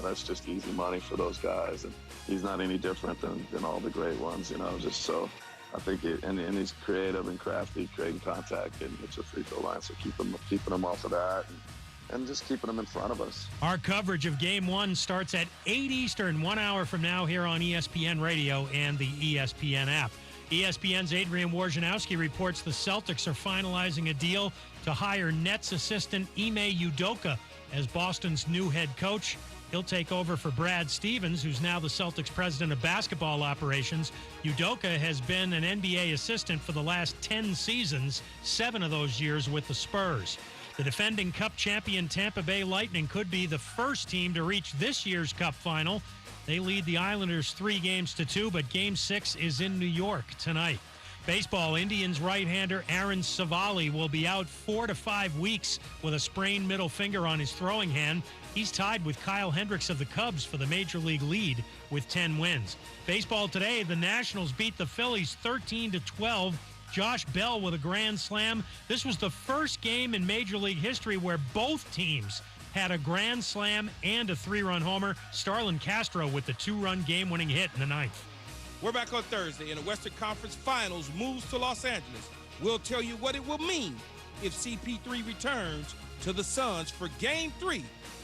that's just easy money for those guys. And he's not any different than all the great ones, just so I think and he's creative and crafty, creating contact, and it's a free throw line. So keeping them off of that and just keeping them in front of us. Our coverage of Game 1 starts at 8 Eastern, 1 hour from now here on ESPN Radio and the ESPN app. ESPN's Adrian Wojnarowski reports the Celtics are finalizing a deal to hire Nets assistant Ime Udoka as Boston's new head coach. He'll take over for Brad Stevens, who's now the Celtics president of basketball operations. Udoka has been an NBA assistant for the last 10 seasons, 7 of those years with the Spurs. The defending Cup champion Tampa Bay Lightning could be the first team to reach this year's Cup final. They lead the Islanders 3-2, but Game 6 is in New York tonight. Baseball, Indians right-hander Aaron Savali will be out 4 to 5 weeks with a sprained middle finger on his throwing hand. He's tied with Kyle Hendricks of the Cubs for the Major League lead with 10 wins. Baseball today, the Nationals beat the Phillies 13-12. Josh Bell with a grand slam. This was the first game in Major League history where both teams had a grand slam and a 3-run homer. Starlin Castro with the 2-run game-winning hit in the 9th. We're back on Thursday, and the Western Conference Finals moves to Los Angeles. We'll tell you what it will mean if CP3 returns to the Suns for Game 3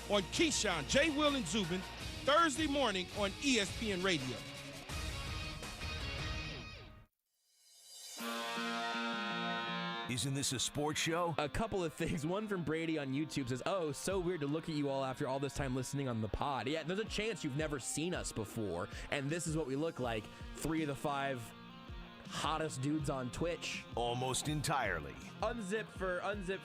on Keyshawn, J. Will, and Zubin, Thursday morning on ESPN Radio. Isn't this a sports show? A couple of things. One from Brady on YouTube says, "Oh, so weird to look at you all after all this time listening on the pod." Yeah, there's a chance you've never seen us before, and this is what we look like. 3 of the 5 hottest dudes on Twitch. Almost entirely. Unzip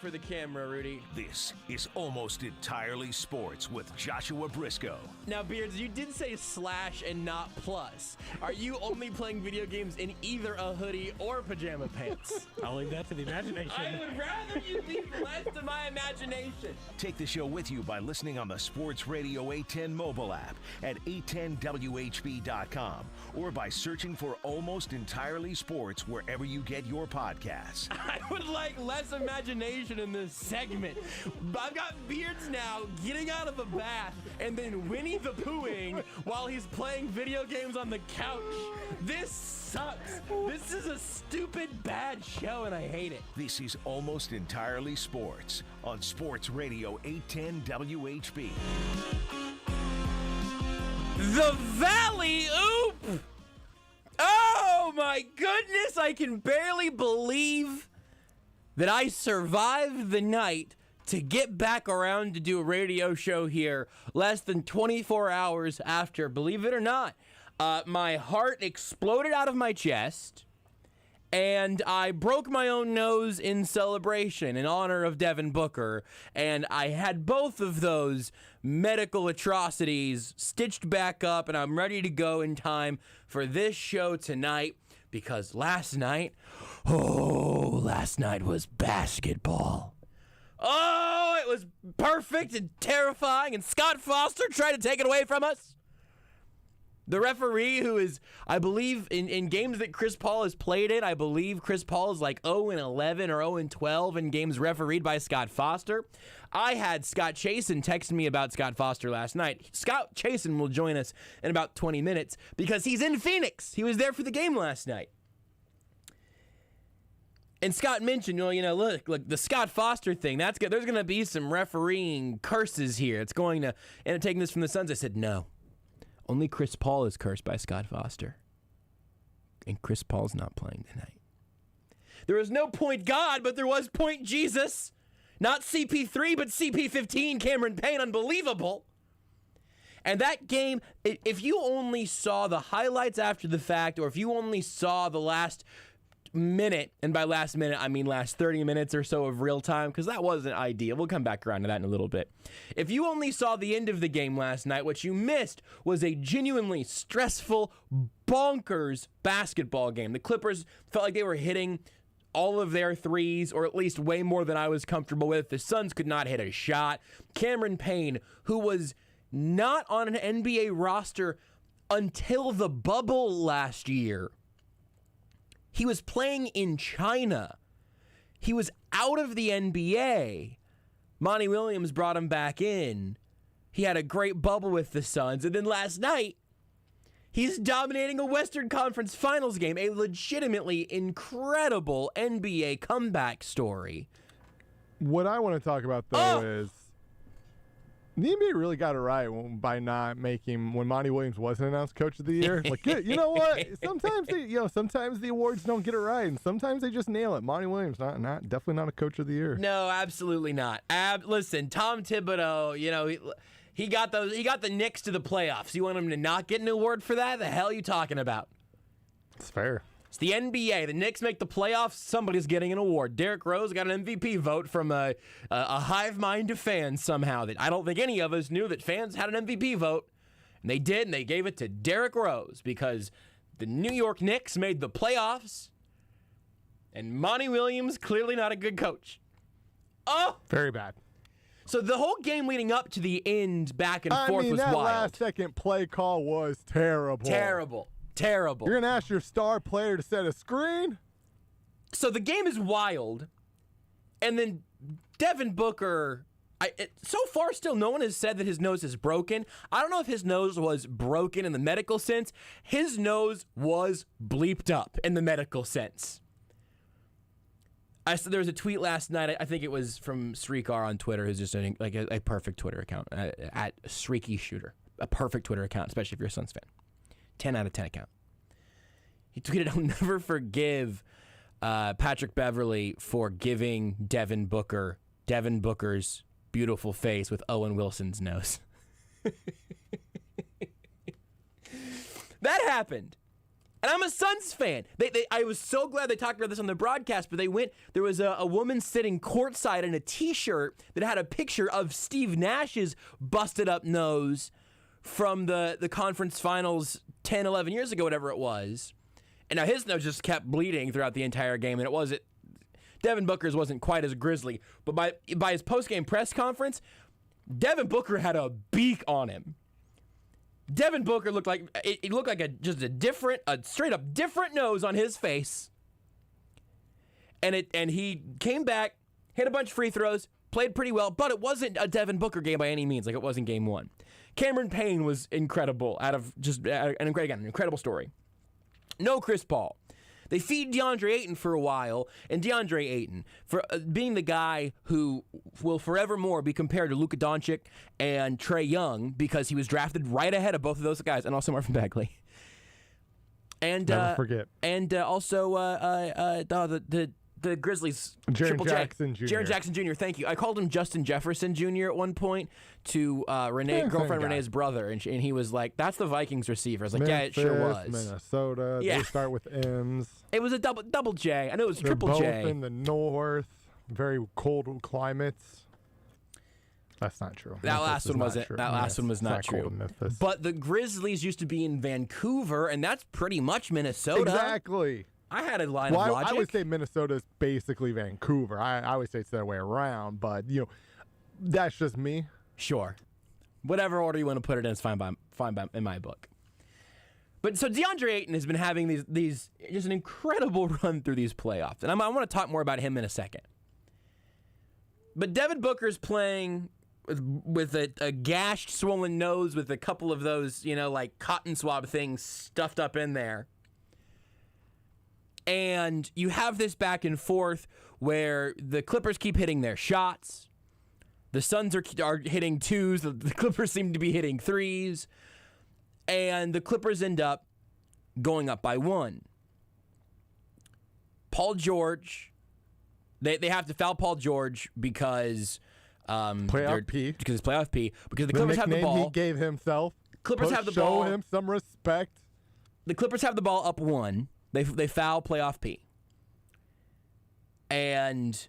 for the camera, Rudy. This is Almost Entirely Sports with Joshua Brisco. Now, Beards, you did say slash and not plus. Are you only playing video games in either a hoodie or pajama pants? I'll leave that to the imagination. I would rather you leave less to my imagination. Take the show with you by listening on the Sports Radio 810 mobile app at 810WHB.com or by searching for Almost Entirely Sports wherever you get your podcasts. I would like less imagination in this segment. I've got Beards now getting out of a bath and then Winnie the Poohing while he's playing video games on the couch. This sucks. This is a stupid, bad show, and I hate it. This is Almost Entirely Sports on Sports Radio 810 WHB. The Valley Oop! Oh my goodness, I can barely believe that I survived the night to get back around to do a radio show here less than 24 hours after, believe it or not. My heart exploded out of my chest, and I broke my own nose in celebration in honor of Devin Booker, and I had both of those medical atrocities stitched back up, and I'm ready to go in time for this show tonight, because last night was basketball. Oh, it was perfect and terrifying, and Scott Foster tried to take it away from us. The referee, who is, I believe, in games that Chris Paul has played in, I believe Chris Paul is like 0-11 or 0-12 in games refereed by Scott Foster. I had Scott Chasen text me about Scott Foster last night. Scott Chasen will join us in about 20 minutes because he's in Phoenix. He was there for the game last night. And Scott mentioned, look, the Scott Foster thing, that's good. There's going to be some refereeing curses here. It's going to end up taking this from the Suns. I said, no. Only Chris Paul is cursed by Scott Foster. And Chris Paul's not playing tonight. There was no point God, but there was point Jesus. Not CP3, but CP15, Cameron Payne. Unbelievable. And that game, if you only saw the highlights after the fact, or if you only saw the last minute, and by last minute, I mean last 30 minutes or so of real time, because that wasn't ideal. We'll come back around to that in a little bit. If you only saw the end of the game last night, what you missed was a genuinely stressful, bonkers basketball game. The Clippers felt like they were hitting all of their threes, or at least way more than I was comfortable with. The Suns could not hit a shot. Cameron Payne, who was not on an NBA roster until the bubble last year, he was playing in China. He was out of the NBA. Monty Williams brought him back in. He had a great bubble with the Suns. And then last night, he's dominating a Western Conference Finals game, a legitimately incredible NBA comeback story. What I want to talk about, though, is the NBA really got it right by not making, when Monty Williams wasn't announced Coach of the Year. Like, you know what? Sometimes the awards don't get it right, and sometimes they just nail it. Monty Williams, definitely not a Coach of the Year. No, absolutely not. Listen, Tom Thibodeau, he got the Knicks to the playoffs. You want him to not get an award for that? The hell are you talking about? It's fair. It's the NBA. The Knicks make the playoffs. Somebody's getting an award. Derrick Rose got an MVP vote from a hive mind of fans somehow that I don't think any of us knew that fans had an MVP vote. And they did, and they gave it to Derrick Rose because the New York Knicks made the playoffs, and Monty Williams, clearly not a good coach. Oh! Very bad. So the whole game leading up to the end, back and forth, was that wild. last-second play call was terrible. Terrible. You're going to ask your star player to set a screen? So the game is wild, and then Devin Booker, so far still no one has said that his nose is broken. I don't know if his nose was broken in the medical sense. His nose was bleeped up in the medical sense. I said there was a tweet last night. I think it was from Srikar on Twitter, who's just a perfect Twitter account, at Sreaky Shooter. A perfect Twitter account, especially if you're a Suns fan. 10 out of 10 account. He tweeted, "I'll never forgive Patrick Beverley for giving Devin Booker's beautiful face with Owen Wilson's nose." That happened. And I'm a Suns fan. I was so glad they talked about this on the broadcast, but there was a woman sitting courtside in a t-shirt that had a picture of Steve Nash's busted up nose from the conference finals 10, 11 years ago, whatever it was. And now his nose just kept bleeding throughout the entire game, and it wasn't, Devin Booker's wasn't quite as grisly. But by his post-game press conference, Devin Booker had a beak on him. Devin Booker looked like a straight up different nose on his face. And he came back, hit a bunch of free throws, played pretty well, but it wasn't a Devin Booker game by any means, like it was in game one. Cameron Payne was incredible, an incredible story. No Chris Paul. They feed DeAndre Ayton for a while, and DeAndre Ayton, for being the guy who will forevermore be compared to Luka Doncic and Trae Young because he was drafted right ahead of both of those guys, and also Marvin Bagley. And never forget. And also the Grizzlies. Jaren Jackson Jr. Jaren Jackson Jr., thank you. I called him Justin Jefferson Jr. at one point to girlfriend Renee's brother, and he was like, "That's the Vikings receiver." I was like, Memphis, "Yeah, it sure was." Minnesota. Yeah. They start with M's. It was a double J. I know it was They're triple both J. in the north, very cold climates. That's not true. That last one wasn't. That last one was not cold true. in Memphis. But the Grizzlies used to be in Vancouver, and that's pretty much Minnesota. Exactly. I had a line of logic. I would say Minnesota's basically Vancouver. I would say it's the other way around, but that's just me. Sure. Whatever order you want to put it in is fine by in my book. But so DeAndre Ayton has been having these just an incredible run through these playoffs, and I want to talk more about him in a second. But Devin Booker's playing with a gashed, swollen nose with a couple of those, like cotton swab things stuffed up in there. And you have this back and forth where the Clippers keep hitting their shots. The Suns are hitting twos. The Clippers seem to be hitting threes. And the Clippers end up going up by one. Paul George, they have to foul Paul George because Playoff P. Because it's playoff P. Because the Clippers have the ball. He gave himself. Clippers have the ball. Show him some respect. The Clippers have the ball up one. They foul playoff P. And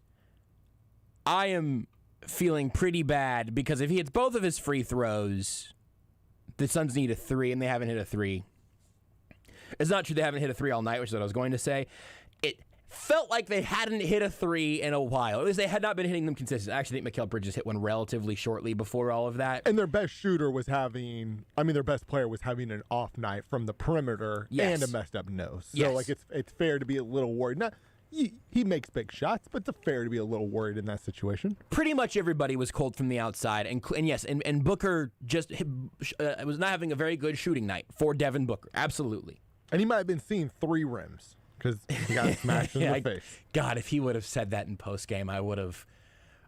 I am feeling pretty bad because if he hits both of his free throws, the Suns need a three, and they haven't hit a three. It's not true they haven't hit a three all night, which is what I was going to say. It felt like they hadn't hit a three in a while. At least they had not been hitting them consistently. I actually think Mikal Bridges hit one relatively shortly before all of that. And their best shooter was their best player was having an off night from the perimeter and a messed up nose. So, yes. it's fair to be a little worried. he makes big shots, but it's fair to be a little worried in that situation. Pretty much everybody was cold from the outside, and yes, and Booker just was not having a very good shooting night for Devin Booker. Absolutely. And he might have been seeing 3 rims because he got smashed in the face. God, if he would have said that in postgame, I would have.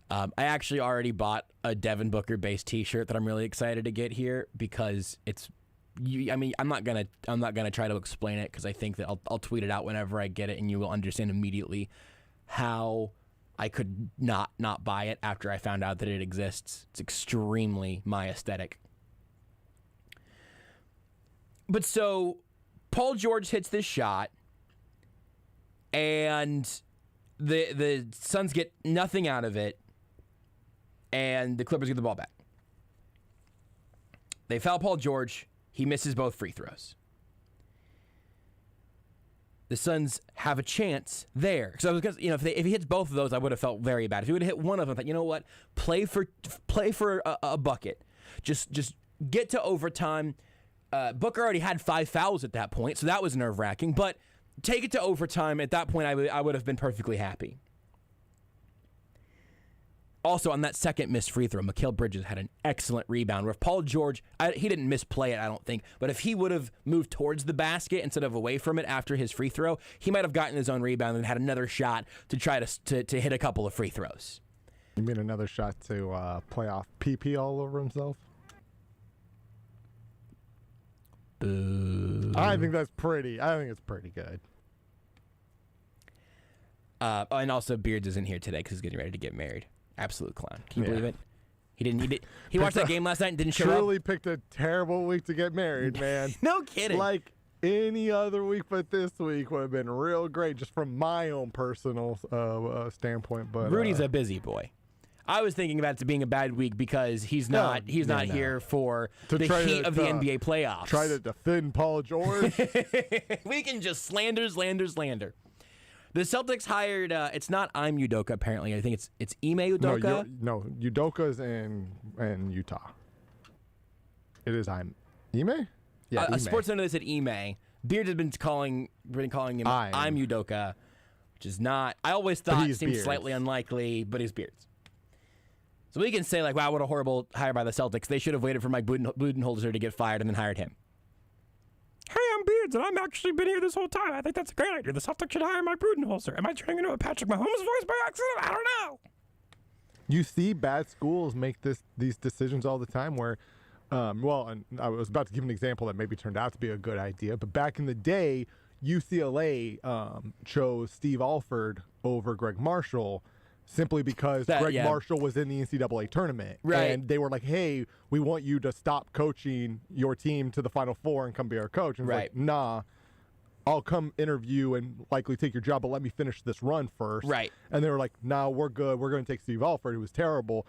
I actually already bought a Devin Booker-based T-shirt that I'm really excited to get here because it's. I'm not gonna try to explain it because I think that I'll tweet it out whenever I get it, and you will understand immediately how I could not buy it after I found out that it exists. It's extremely my aesthetic. But so Paul George hits this shot, and the Suns get nothing out of it, and the Clippers get the ball back. They foul Paul George. He misses both free throws. The Suns have a chance there. So because if he hits both of those, I would have felt very bad. If he would have hit one of them, I thought, you know what? Play for a bucket. Just get to overtime. Booker already had 5 fouls at that point, so that was nerve-wracking. But take it to overtime. At that point, I would have been perfectly happy. Also, on that second missed free throw, Mikal Bridges had an excellent rebound. Where if Paul George, he didn't misplay it, I don't think, but if he would have moved towards the basket instead of away from it after his free throw, he might have gotten his own rebound and had another shot to try to hit a couple of free throws. You mean another shot to play off PP all over himself? Boo. I think it's pretty good. And also, Beards isn't here today because he's getting ready to get married. Absolute clown. Can you believe it? He watched that game last night and didn't show up. Truly picked a terrible week to get married, man. No kidding. Like any other week, but this week would have been real great, just from my own personal standpoint. But Rudy's a busy boy. I was thinking about it being a bad week because he's not here for the heat of the NBA playoffs. Try to defend Paul George. We can just slander. The Celtics hired. It's not Udoka apparently. I think it's Ime Udoka. No, Udoka's in Utah. It is Ime. Yeah, a sports center that said Ime. Beard has been calling him I'm Udoka, which is not. I always thought it seemed slightly unlikely, but he's Beards. So we can say like, wow, what a horrible hire by the Celtics. They should have waited for Mike Budenholzer to get fired and then hired him. Hey, I'm Beards, and I've actually been here this whole time. I think that's a great idea. The Celtics should hire Mike Budenholzer. Am I turning into a Patrick Mahomes voice by accident? I don't know. You see bad schools make these decisions all the time where, and I was about to give an example that maybe turned out to be a good idea, but back in the day, UCLA chose Steve Alford over Greg Marshall simply because Greg Marshall was in the NCAA tournament. Right. And they were like, hey, we want you to stop coaching your team to the Final Four and come be our coach. And like, nah, I'll come interview and likely take your job, but let me finish this run first. Right. And they were like, nah, we're good. We're going to take Steve Alford, who was terrible.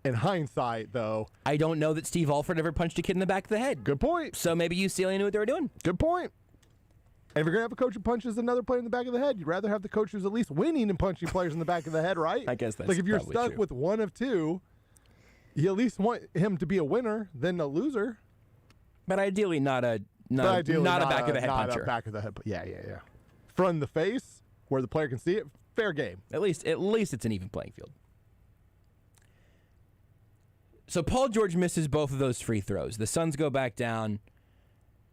In hindsight, though, I don't know that Steve Alford ever punched a kid in the back of the head. Good point. So maybe UCLA knew what they were doing. Good point. And if you're going to have a coach who punches another player in the back of the head, you'd rather have the coach who's at least winning and punching players in the back of the head, right? I guess that's like if you're probably stuck true. with one of two, you at least want him to be a winner than a loser. But ideally not a back of the head puncher. Not a back of the head. Yeah. Front in the face where the player can see it, fair game. At least it's an even playing field. So Paul George misses both of those free throws. The Suns go back down.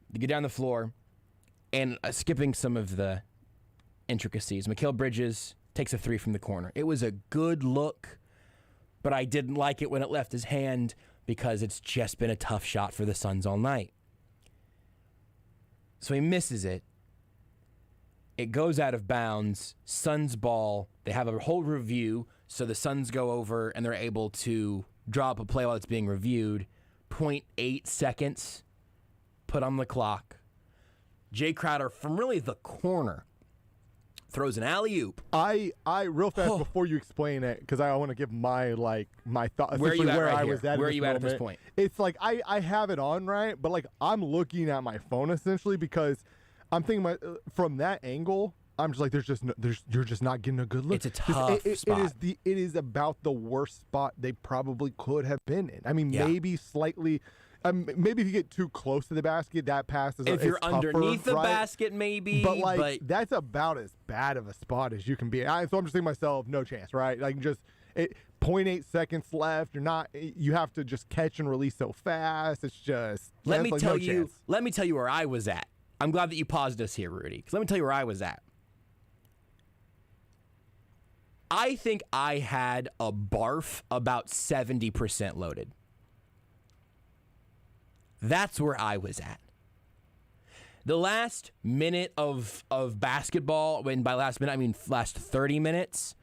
They get down the floor. And skipping some of the intricacies, Mikal Bridges takes a 3 from the corner. It was a good look, but I didn't like it when it left his hand because it's just been a tough shot for the Suns all night. So he misses it. It goes out of bounds. Suns ball. They have a whole review, so the Suns go over and they're able to draw up a play while it's being reviewed. 0.8 seconds put on the clock. Jay Crowder from really the corner throws an alley-oop. I real fast before you explain it, because I want to give my thought. Where are you at where right I here? was at Where are you at this point? It's like I have it on right, but like I'm looking at my phone essentially because I'm thinking from that angle. I'm just like you're just not getting a good look. It's a tough spot. It is about the worst spot they probably could have been in. I mean, maybe slightly. maybe if you get too close to the basket, that pass is if you're tougher, underneath the right? basket, maybe. But that's about as bad of a spot as you can be. So I'm just thinking to myself, no chance, right? Like 0.8 seconds left. You have to just catch and release so fast. It's just let me tell no you. chance. Let me tell you where I was at. I'm glad that you paused us here, Rudy. Because let me tell you where I was at. I think I had a barf about 70% loaded. That's where I was at. The last minute of basketball, when by last minute I mean last 30 minutes.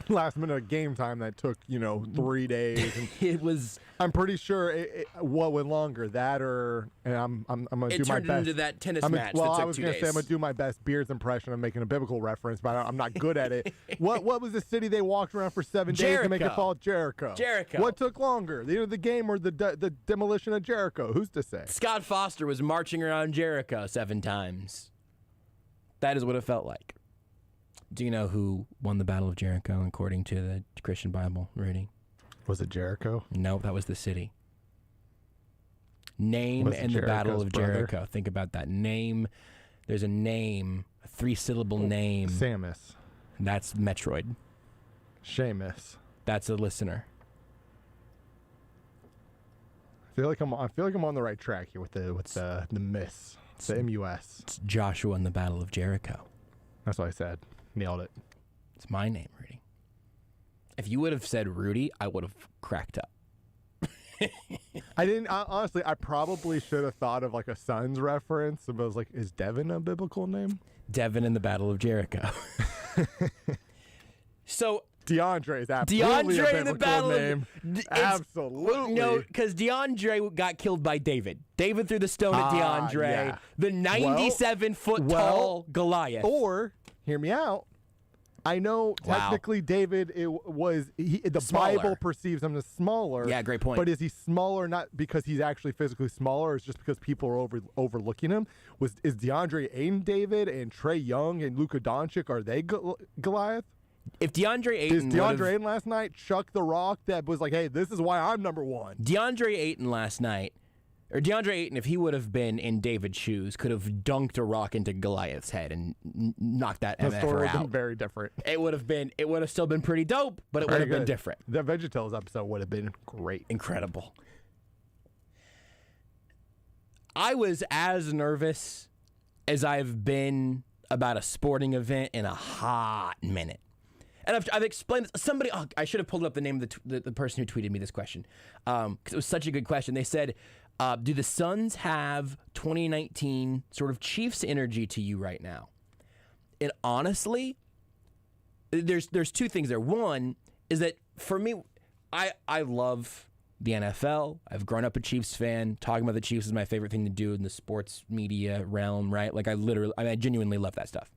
Last minute of game time that took 3 days. And It was. I'm pretty sure what went longer, that or and I'm gonna do my It best. turned into that tennis match that I took was 2 gonna days. say I'm gonna do my best Beards impression of making a biblical reference, but I'm not good at it. What was the city they walked around for 7 days to make it fall? Jericho. What took longer, the end of the game or the demolition of Jericho? Who's to say? Scott Foster was marching around Jericho 7 times. That is what it felt like. Do you know who won the Battle of Jericho according to the Christian Bible, Rudy? Was it Jericho? No, that was the city. Name Was it and the Battle Jericho's of brother? Jericho. Think about that. Name. There's a name, a 3-syllable name. Samus. That's Metroid. Seamus. That's a listener. I feel like I'm on the right track here with the miss. It's the MUS. It's Joshua in the Battle of Jericho. That's what I said. Nailed it. It's my name, Rudy. If you would have said Rudy, I would have cracked up. I didn't. Honestly, I probably should have thought of like a Suns reference. But I was like, is Devin a biblical name? Devin in the Battle of Jericho. So DeAndre is absolutely DeAndre a in the biblical Battle name. Absolutely. No, because DeAndre got killed by David. David threw the stone at DeAndre. Yeah. The 97-foot tall Goliath. Or, hear me out. I know technically David the Smaller. Bible perceives him as smaller. Yeah, great point. But is he smaller not because he's actually physically smaller, or is just because people are overlooking him? Is DeAndre Ayton David and Trae Young and Luka Doncic, are they Goliath? If DeAndre Ayton Is DeAndre Ayton last night chuck the rock that was like, hey, this is why I'm number one? DeAndre Ayton last night, or DeAndre Ayton, if he would have been in David's shoes, could have dunked a rock into Goliath's head and knocked that The story MFer would have been out. very different. It would have still been pretty dope, but it would have been different. The VeggieTales episode would have been great. Incredible. I was as nervous as I've been about a sporting event in a hot minute. And I've explained this. Somebody, I should have pulled up the name of the person who tweeted me this question because it was such a good question. They said, do the Suns have 2019 sort of Chiefs energy to you right now? And honestly, there's 2 things there. One is that for me, I love the NFL. I've grown up a Chiefs fan. Talking about the Chiefs is my favorite thing to do in the sports media realm, right? Like I genuinely love that stuff.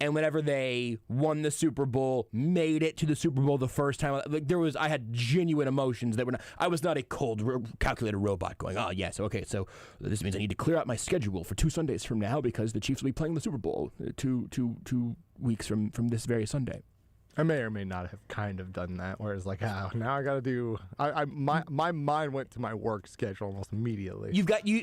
And whenever they won the Super Bowl, made it to the Super Bowl the first time, like I had genuine emotions that were not. I was not a cold, calculated robot going, oh yes, okay, so this means I need to clear out my schedule for 2 Sundays from now because the Chiefs will be playing the Super Bowl 2 weeks from this very Sunday. I may or may not have kind of done that, where it's like, now I got to do. My mind went to my work schedule almost immediately.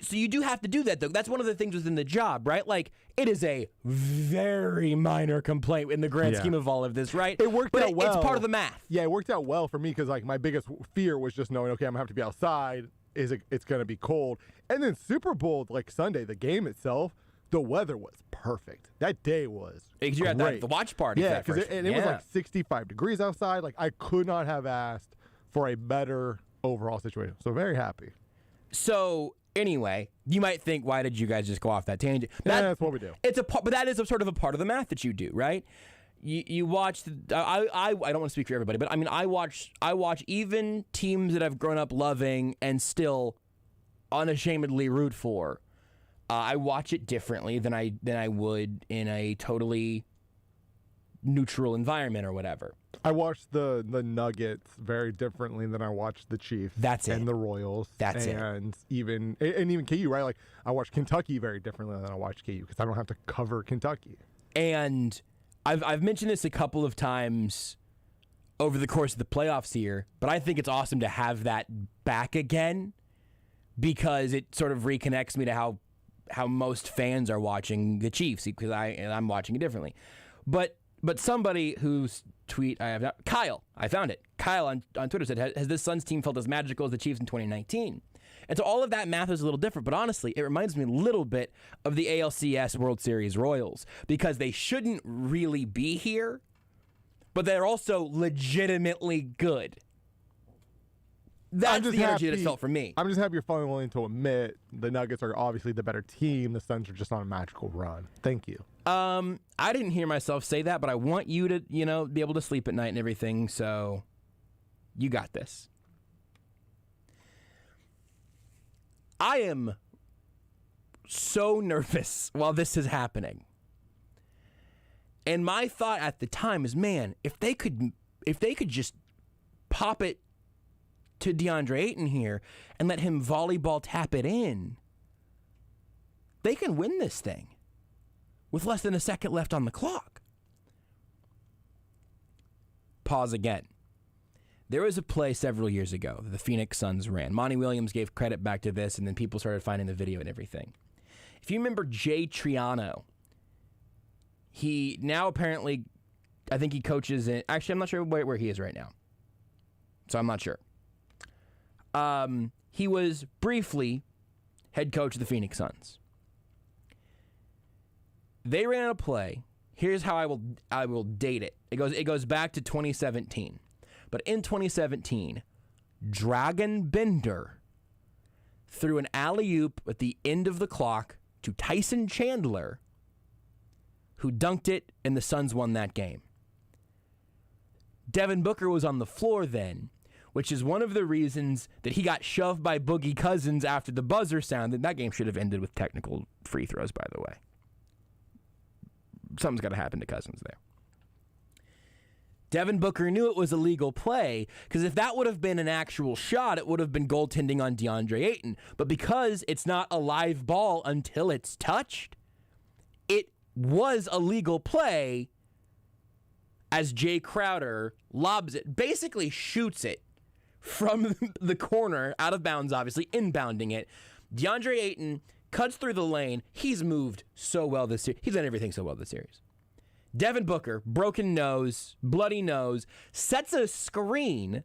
So you do have to do that though. That's one of the things within the job, right? Like it is a very minor complaint in the grand scheme of all of this, right? It worked out well. It's part of the math. Yeah, it worked out well for me because like my biggest fear was just knowing, okay, I'm gonna have to be outside. It's gonna be cold, and then Super Bowl like Sunday, the game itself. The weather was perfect. That day was Because you're great. at the watch party. Yeah, because it was like 65 degrees outside. Like I could not have asked for a better overall situation. So very happy. So anyway, you might think, why did you guys just go off that tangent? That's what we do. But that is a sort of a part of the math that you do, right? You watch. I don't want to speak for everybody, but I mean, I watch even teams that I've grown up loving and still unashamedly root for. I watch it differently than I would in a totally neutral environment or whatever. I watched the Nuggets very differently than I watched the Chiefs. That's it. And the Royals. That's it. And even KU, right? Like I watched Kentucky very differently than I watched KU because I don't have to cover Kentucky. And I've mentioned this a couple of times over the course of the playoffs here, but I think it's awesome to have that back again. because it sort of reconnects me to how most fans are watching the Chiefs, because I'm watching it differently. But somebody whose tweet I have not, Kyle, I found it. Kyle on Twitter said, has this Suns team felt as magical as the Chiefs in 2019? And so all of that math is a little different, but honestly, it reminds me a little bit of the ALCS World Series Royals, because they shouldn't really be here, but they're also legitimately good. That's the energy that it felt for me. I'm just happy you're finally willing to admit the Nuggets are obviously the better team. The Suns are just on a magical run. Thank you. I didn't hear myself say that, but I want you to, be able to sleep at night and everything, so you got this. I am so nervous while this is happening. And my thought at the time is, man, if they could just pop it to DeAndre Ayton here and let him volleyball tap it in, they can win this thing with less than a second left on the clock. Pause again. There was a play several years ago that the Phoenix Suns ran. Monty Williams gave credit back to this, and then people started finding the video and everything. If you remember Jay Triano, he now apparently, I think he coaches in, actually I'm not sure where he is right now, so I'm not sure. He was briefly head coach of the Phoenix Suns. They ran a play. Here's how I will date it. It goes back to 2017. But in 2017, Dragon Bender threw an alley-oop at the end of the clock to Tyson Chandler, who dunked it, and the Suns won that game. Devin Booker was on the floor then, which is one of the reasons that he got shoved by Boogie Cousins after the buzzer sounded. That game should have ended with technical free throws, by the way. Something's got to happen to Cousins there. Devin Booker knew it was a legal play, because if that would have been an actual shot, it would have been goaltending on DeAndre Ayton. But because it's not a live ball until it's touched, it was a legal play as Jay Crowder lobs it, basically shoots it from the corner, out of bounds, obviously, inbounding it. DeAndre Ayton cuts through the lane. He's moved so well this series. He's done everything so well this series. Devin Booker, broken nose, bloody nose, sets a screen.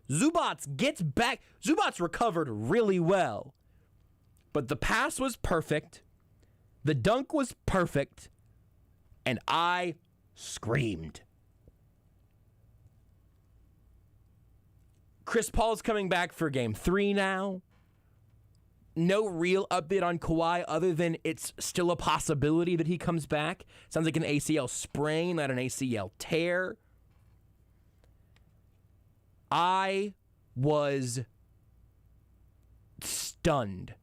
Zubats gets back. Zubats recovered really well. But the pass was perfect. The dunk was perfect. And I screamed. Chris Paul's coming back for Game 3 now. No real update on Kawhi other than it's still a possibility that he comes back. Sounds like an ACL sprain, not an ACL tear. I was stunned.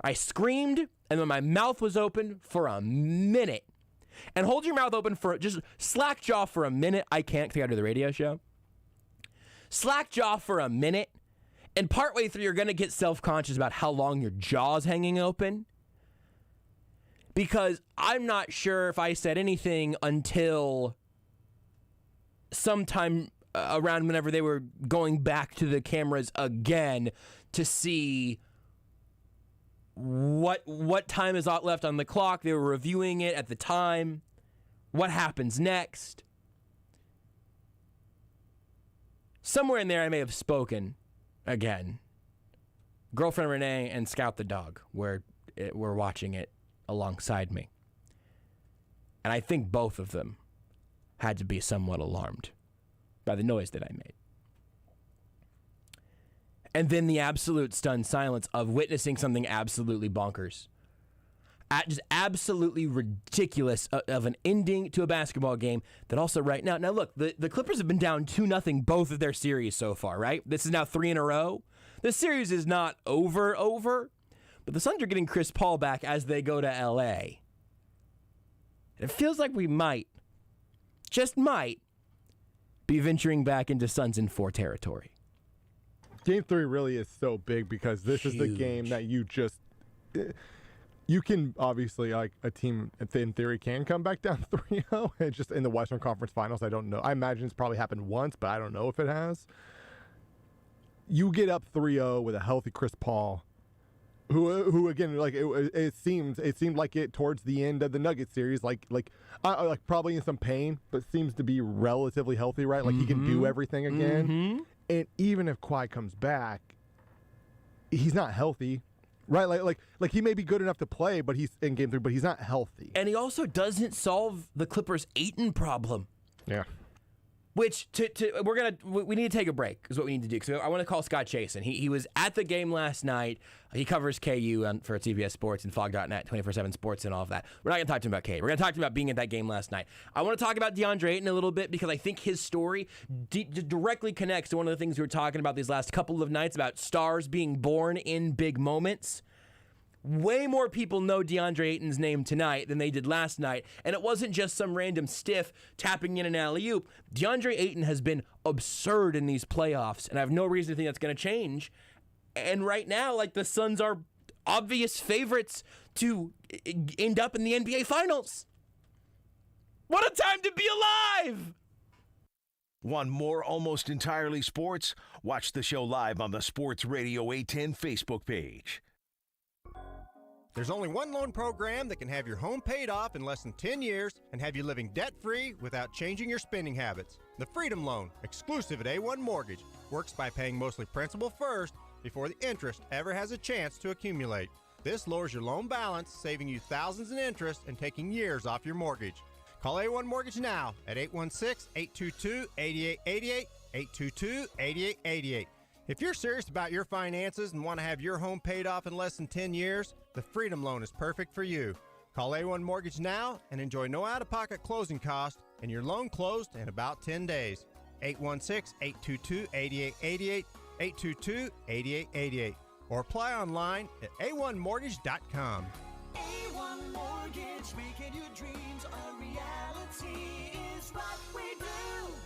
I screamed, and then my mouth was open for a minute. And hold your mouth open for, just slack jaw for a minute. I can't, because I got to do the radio show. Slack jaw for a minute. And partway through, you're going to get self-conscious about how long your jaw's hanging open. Because I'm not sure if I said anything until sometime around whenever they were going back to the cameras again to see what time is left on the clock. They were reviewing it at the time. What happens next? Somewhere in there, I may have spoken. Again, girlfriend Renee and Scout the dog were watching it alongside me. And I think both of them had to be somewhat alarmed by the noise that I made. And then the absolute stunned silence of witnessing something absolutely bonkers. Just absolutely ridiculous of an ending to a basketball game that also right now. Now, look, the Clippers have been down 2-0 both of their series so far, right? This is now 3 in a row. This series is not over, but the Suns are getting Chris Paul back as they go to L.A. And it feels like we just might, be venturing back into Suns in 4 territory. Game 3 really is so big because this is the game that you just... You can obviously, like a team in theory can come back down 3-0. And just in the Western Conference Finals, I don't know. I imagine it's probably happened once, but I don't know if it has. You get up 3-0 with a healthy Chris Paul. who again, like it seemed like it towards the end of the Nuggets series, like probably in some pain, but seems to be relatively healthy, right? Like he can do everything again. And even if Kawhi comes back, he's not healthy, right? Like he may be good enough to play, but he's in game 3, but he's not healthy. And he also doesn't solve the Clippers' Ayton problem. Yeah. Which we need to take a break is what we need to do, because I want to call Scott Chasen. He was at the game last night. He covers KU for CBS Sports and Fog.net, 24/7 Sports and all of that. We're not going to talk to him about KU. We're going to talk to him about being at that game last night. I want to talk about DeAndre Ayton a little bit, because I think his story directly connects to one of the things we were talking about these last couple of nights about stars being born in big moments. Way more people know DeAndre Ayton's name tonight than they did last night, and it wasn't just some random stiff tapping in an alley-oop. DeAndre Ayton has been absurd in these playoffs, and I have no reason to think that's going to change. And right now, like, the Suns are obvious favorites to end up in the NBA Finals. What a time to be alive! Want more Almost Entirely Sports? Watch the show live on the Sports Radio 810 Facebook page. There's only one loan program that can have your home paid off in less than 10 years and have you living debt-free without changing your spending habits. The Freedom Loan, exclusive at A1 Mortgage, works by paying mostly principal first before the interest ever has a chance to accumulate. This lowers your loan balance, saving you thousands in interest and taking years off your mortgage. Call A1 Mortgage now at 816-822-8888, 822-8888. If you're serious about your finances and want to have your home paid off in less than 10 years, the Freedom Loan is perfect for you. Call A1 Mortgage now and enjoy no out-of-pocket closing costs and your loan closed in about 10 days. 816-822-8888, 822-8888. Or apply online at a1mortgage.com. A1 Mortgage, making your dreams a reality is what we do.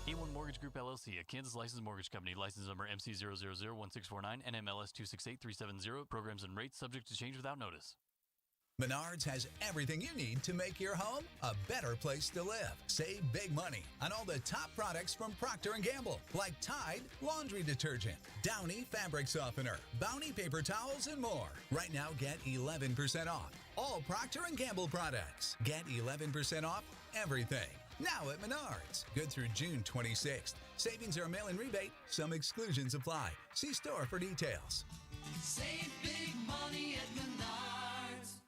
A1 Mortgage Group, LLC, a Kansas licensed mortgage company. License number MC0001649, NMLS 268370. Programs and rates subject to change without notice. Menards has everything you need to make your home a better place to live. Save big money on all the top products from Procter & Gamble, like Tide laundry detergent, Downy fabric softener, Bounty paper towels, and more. Right now, get 11% off all Procter & Gamble products. Get 11% off everything. Now at Menards. Good through June 26th. Savings are mail-in rebate. Some exclusions apply. See store for details. Save big money at Menards.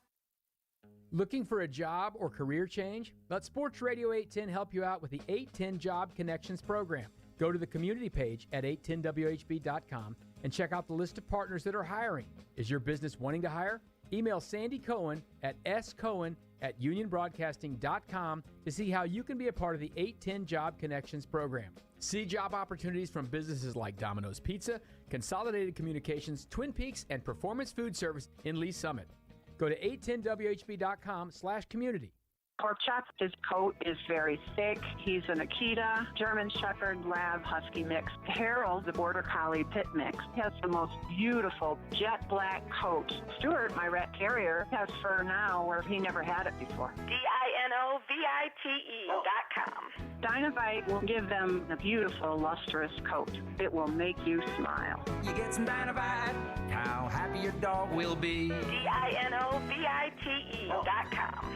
Looking for a job or career change? Let Sports Radio 810 help you out with the 810 Job Connections program. Go to the community page at 810WHB.com and check out the list of partners that are hiring. Is your business wanting to hire? Email Sandy Cohen at scohen@unionbroadcasting.com to see how you can be a part of the 810 Job Connections program. See job opportunities from businesses like Domino's Pizza, Consolidated Communications, Twin Peaks, and Performance Food Service in Lee Summit. Go to 810WHB.com/community. Pork Chop, his coat is very thick. He's an Akita, German Shepherd, Lab, Husky mix. Harold, the Border Collie Pit mix, has the most beautiful jet black coat. Stuart, my rat terrier, has fur now where he never had it before. DINOVITE.com. Dinovite will give them a beautiful, lustrous coat. It will make you smile. You get some Dinovite, how happy your dog will be. DINOVITE.com.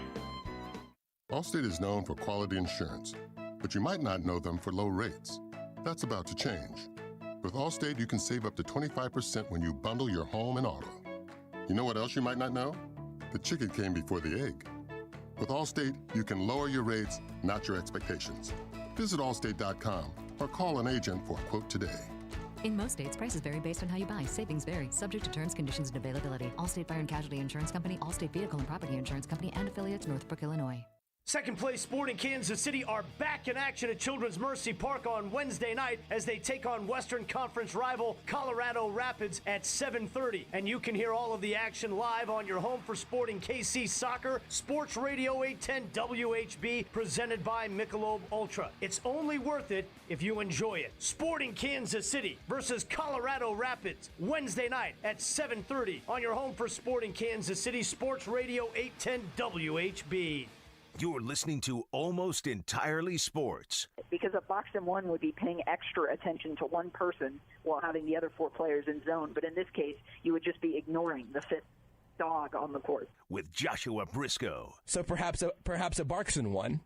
Allstate is known for quality insurance, but you might not know them for low rates. That's about to change. With Allstate, you can save up to 25% when you bundle your home and auto. You know what else you might not know? The chicken came before the egg. With Allstate, you can lower your rates, not your expectations. Visit allstate.com or call an agent for a quote today. In most states, prices vary based on how you buy. Savings vary, subject to terms, conditions, and availability. Allstate Fire and Casualty Insurance Company, Allstate Vehicle and Property Insurance Company, and affiliates, Northbrook, Illinois. Second place Sporting Kansas City are back in action at Children's Mercy Park on Wednesday night as they take on Western Conference rival Colorado Rapids at 7:30. And you can hear all of the action live on your home for Sporting KC Soccer, Sports Radio 810 WHB, presented by Michelob Ultra. It's only worth it if you enjoy it. Sporting Kansas City versus Colorado Rapids, Wednesday night at 7:30 on your home for Sporting Kansas City, Sports Radio 810 WHB. You're listening to Almost Entirely Sports. Because a box and one would be paying extra attention to one person while having the other four players in zone. But in this case, you would just be ignoring the fifth dog on the court. With Joshua Brisco. So perhaps a Barkson one.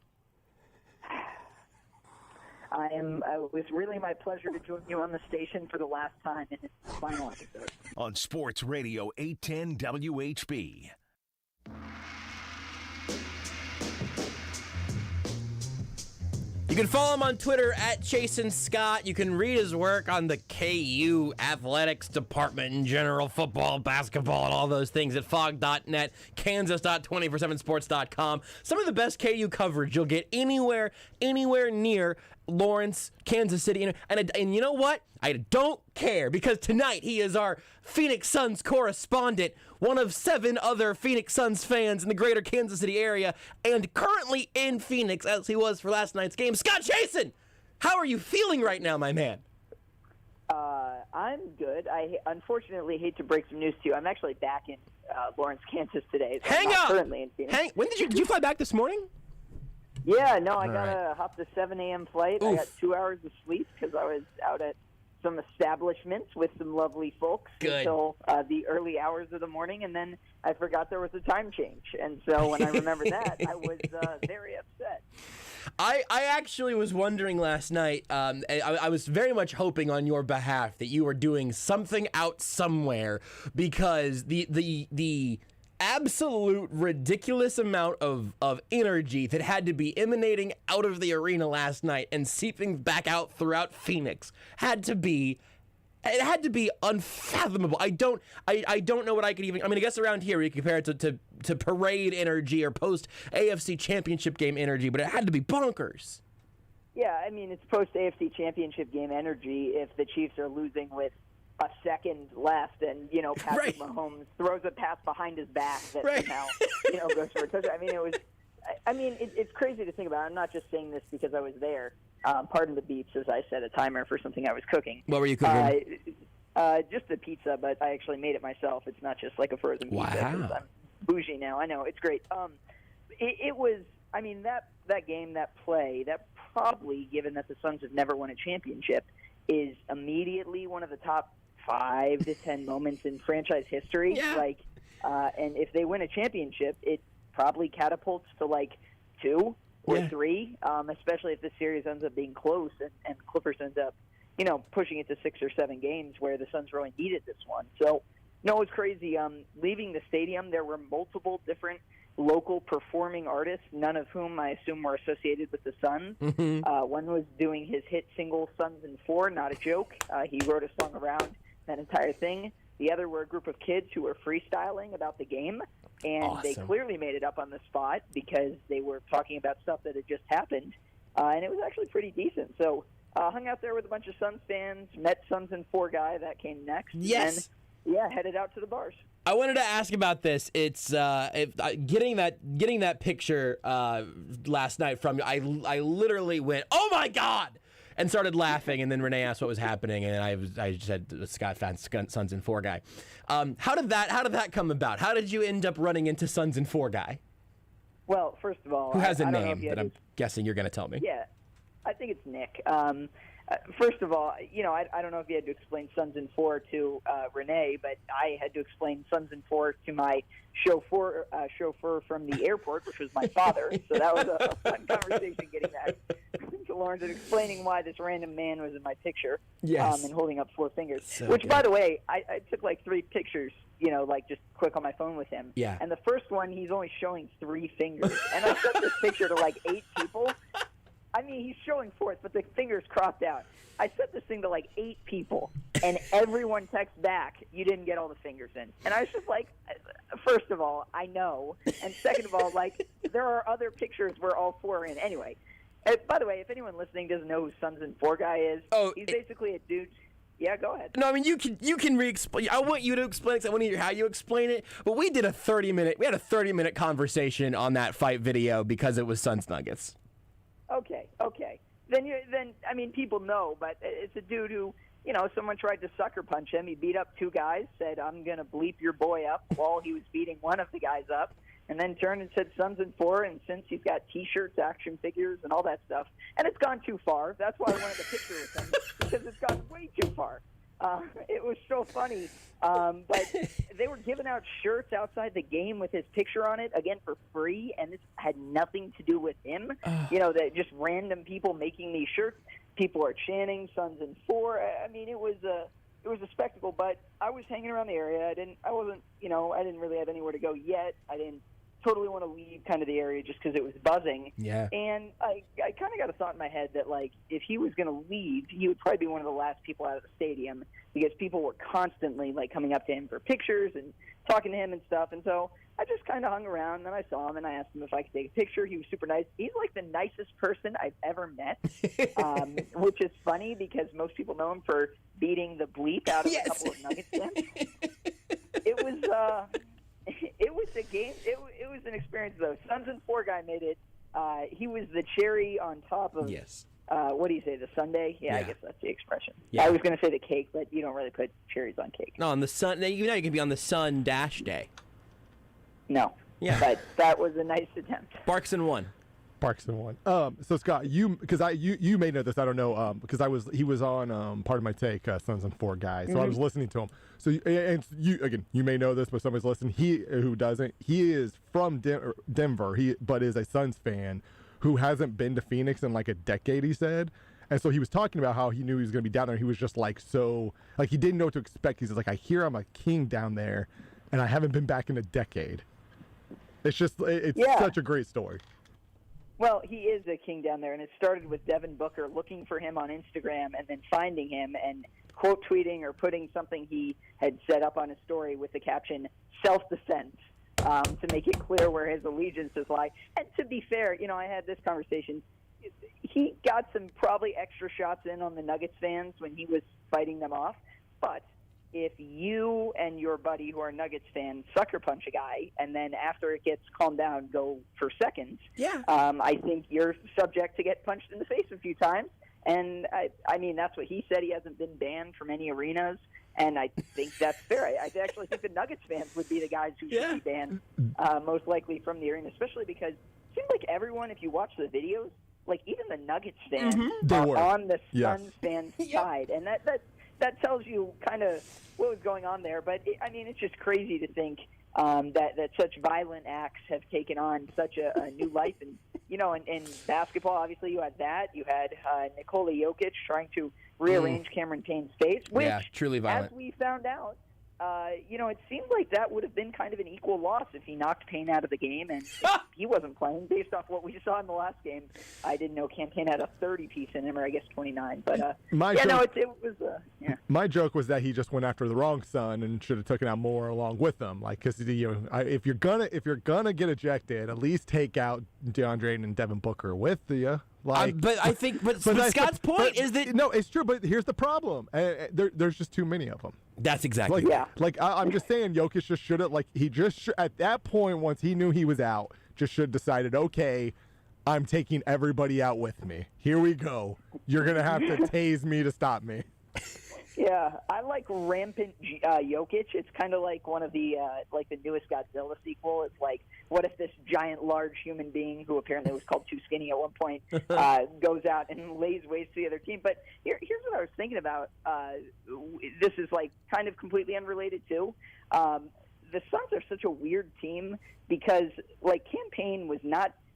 It was really my pleasure to join you on the station for the last time in its final episode. On Sports Radio 810 WHB. You can follow him on Twitter at Chasen Scott. You can read his work on the KU athletics department in general, football, basketball, and all those things at fog.net, kansas.247sports.com. Some of the best KU coverage you'll get anywhere near Lawrence, Kansas City. And you know what? I don't care, because tonight he is our Phoenix Suns correspondent, one of 7 other Phoenix Suns fans in the greater Kansas City area, and currently in Phoenix, as he was for last night's game. Scott Chasen, how are you feeling right now, my man? I'm good. I unfortunately hate to break some news to you. I'm actually back in Lawrence, Kansas today. So Hang I'm not on! currently in Phoenix. When did you fly back this morning? Yeah, no, I got hopped a 7 a.m. flight. Oof. I got 2 hours of sleep because I was out at some establishments with some lovely folks until the early hours of the morning, and then I forgot there was a time change. And so when I remembered that, I was very upset. I actually was wondering last night, I was very much hoping on your behalf that you were doing something out somewhere, because the absolute ridiculous amount of energy that had to be emanating out of the arena last night and seeping back out throughout Phoenix had to be unfathomable. I don't know what I could even. I mean, I guess around here you compare it to parade energy or post AFC Championship game energy, but it had to be bonkers. Yeah, I mean, it's post AFC Championship game energy if the Chiefs are losing with a second left, and Patrick Mahomes throws a pass behind his back that somehow goes for a touchdown. I mean, it's crazy to think about. I'm not just saying this because I was there. Pardon the beeps as I set a timer for something I was cooking. What were you cooking? Just a pizza, but I actually made it myself. It's not just like a frozen pizza. Wow. I'm bougie now. I know, it's great. It was. I mean, that game, that play, that probably, given that the Suns have never won a championship, is immediately one of the top 5 to 10 moments in franchise history. Yeah. And if they win a championship, it probably catapults to 2 or 3, especially if the series ends up being close and Clippers end up, pushing it to 6 or 7 games where the Suns really needed this one. So, no, it was crazy. Leaving the stadium, there were multiple different local performing artists, none of whom I assume were associated with the Suns. Mm-hmm. One was doing his hit single Suns in 4, not a joke. He wrote a song around that entire thing. The other were a group of kids who were freestyling about the game, and they clearly made it up on the spot because they were talking about stuff that had just happened, and it was actually pretty decent. So hung out there with a bunch of Suns fans, met Suns in 4 guy, that came next. Yes. And, headed out to the bars. I wanted to ask about this. It's getting that picture last night from you. I literally went, "Oh my God!" and started laughing. And then Renee asked what was happening, and I said Scott Fans Suns in 4 guy. How did that come about? How did you end up running into Suns in 4 guy? Well, first of all, who has a I don't know name if you that had I'm guessing you're going to tell me? Yeah, I think it's Nick. First of all, I don't know if you had to explain Suns in 4 to Renee, but I had to explain Suns in 4 to my chauffeur from the airport, which was my father. So that was a fun conversation getting back to Lawrence and explaining why this random man was in my picture. Yes. And holding up 4 fingers. So which, good. by the way, I took 3 pictures, just quick on my phone with him. Yeah. And the first one, he's only showing 3 fingers. And I sent this picture to 8 people. I mean, he's showing 4th, but the finger's cropped out. I sent this thing to 8 people, and everyone texts back, "You didn't get all the fingers in." And I was just like, first of all, I know. And second of all, there are other pictures where all 4 are in. Anyway, by the way, if anyone listening doesn't know who Suns in 4 guy is, he's basically a dude. Yeah, go ahead. No, I mean, you can re-explain. I want you to explain it. I want to hear how you explain it. But we had a 30-minute conversation on that fight video because it was Suns Nuggets. Okay. Then I mean, people know, but it's a dude who, someone tried to sucker punch him. He beat up 2 guys, said, "I'm going to bleep your boy up," while he was beating one of the guys up, and then turned and said Suns in 4, and since he's got T-shirts, action figures, and all that stuff. And it's gone too far. That's why I wanted a picture with him, because it's gone way too far. It was so funny. But they were giving out shirts outside the game with his picture on it, again, for free, and this had nothing to do with him. That just random people making these shirts. People are chanting Suns in 4. I mean, it was a spectacle, but I was hanging around the area. I didn't really have anywhere to go yet. I didn't totally want to leave kind of the area just because it was buzzing. Yeah. And I kind of got a thought in my head that, like, if he was going to leave, he would probably be one of the last people out of the stadium because people were constantly, like, coming up to him for pictures and talking to him and stuff. And so I just kind of hung around, and then I saw him, and I asked him if I could take a picture. He was super nice. He's, like, the nicest person I've ever met, which is funny because most people know him for beating the bleep out of a couple of Nuggets fans. It was a game. It was an experience, though. Suns and 4 guy made it. He was the cherry on top of, what do you say, the sundae? Yeah, I guess that's the expression. Yeah. I was going to say the cake, but you don't really put cherries on cake. No, on the sun. You know you can be on the sun dash day. No. Yeah. But that was a nice attempt. Barkson won. So Scott, you may know this. I don't know because he was on part of my take, Suns and 4 guys. So I was listening to him. So you may know this, but somebody's listening. Who doesn't? He is from Denver. But is a Suns fan who hasn't been to Phoenix in like a decade. He said. And so he was talking about how he knew he was going to be down there. He was just like he didn't know what to expect. He says, like, I hear I'm a king down there, and I haven't been back in a decade. It's just such a great story. Well, he is a king down there, and it started with Devin Booker looking for him on Instagram and then finding him and quote tweeting or putting something he had set up on his story with the caption "self-defense" to make it clear where his allegiances lie. And to be fair, I had this conversation. He got some probably extra shots in on the Nuggets fans when he was fighting them off, but if you and your buddy who are Nuggets fans sucker punch a guy and then after it gets calmed down go for seconds, I think you're subject to get punched in the face a few times. And, I mean, that's what he said. He hasn't been banned from any arenas, and I think that's fair. I actually think the Nuggets fans would be the guys who should be banned most likely from the arena, especially because it seems like everyone, if you watch the videos, like even the Nuggets fans are on the Suns fans' side. And that tells you kind of what was going on there. But, it's just crazy to think that such violent acts have taken on such a new life. And, in basketball, obviously you had that. You had Nikola Jokic trying to rearrange Cameron Payne's face, which, truly violent. as we found out, it seemed like that would have been kind of an equal loss if he knocked Payne out of the game and he wasn't playing. Based off what we saw in the last game, I didn't know Cam Payne had a 30-piece in him, or I guess 29. But my joke was that he just went after the wrong son and should have taken out more along with them. Like, because if you're gonna get ejected, at least take out DeAndre Ayton and Devin Booker with you. But Scott's point is that no, it's true. But here's the problem: there's just too many of them. That's exactly I'm just saying, Jokic just should have at that point, once he knew he was out, just should have decided, okay, I'm taking everybody out with me. Here we go. You're gonna have to tase me to stop me. Yeah, I like rampant Jokic. It's kind of like one of the the newest Godzilla sequel. It's like, what if this giant, large human being, who apparently was called Too Skinny at one point, goes out and lays waste to the other team? But here's what I was thinking about. This is kind of completely unrelated too. The Suns are such a weird team because Cam Payne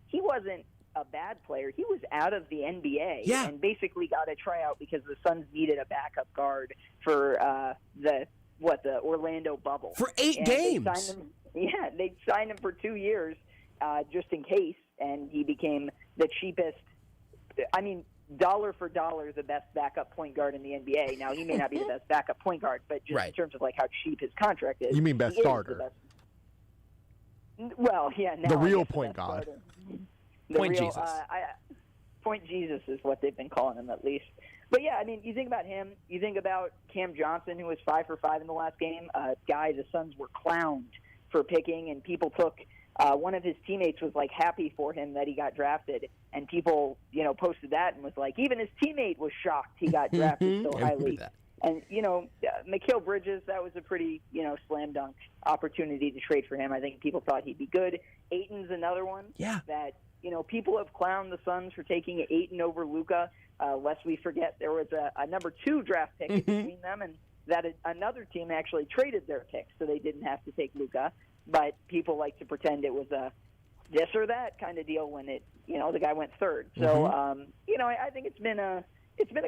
he wasn't a bad player. He was out of the NBA and basically got a tryout because the Suns needed a backup guard for the Orlando bubble. For 8 games. They signed him for 2 years just in case, and he became the cheapest, dollar for dollar, the best backup point guard in the NBA. Now, he may not be the best backup point guard, but just in terms of how cheap his contract is. You mean best starter? Well, yeah. Now the real point guard. Jesus. Point Jesus is what they've been calling him, at least. But, yeah, you think about him. You think about Cam Johnson, who was 5 for 5 in the last game, a guy the Suns were clowned for picking, and people took one of his teammates was, happy for him that he got drafted, and people, posted that and was like, even his teammate was shocked he got drafted so highly. And, Mikal Bridges, that was a pretty, slam dunk opportunity to trade for him. I think people thought he'd be good. Ayton's another one that, people have clowned the Suns for taking Ayton over Luka. Lest we forget, there was a number 2 draft pick between them, and that another team actually traded their pick so they didn't have to take Luka. But people like to pretend it was a this or that kind of deal when the guy went third. So, I think it's been a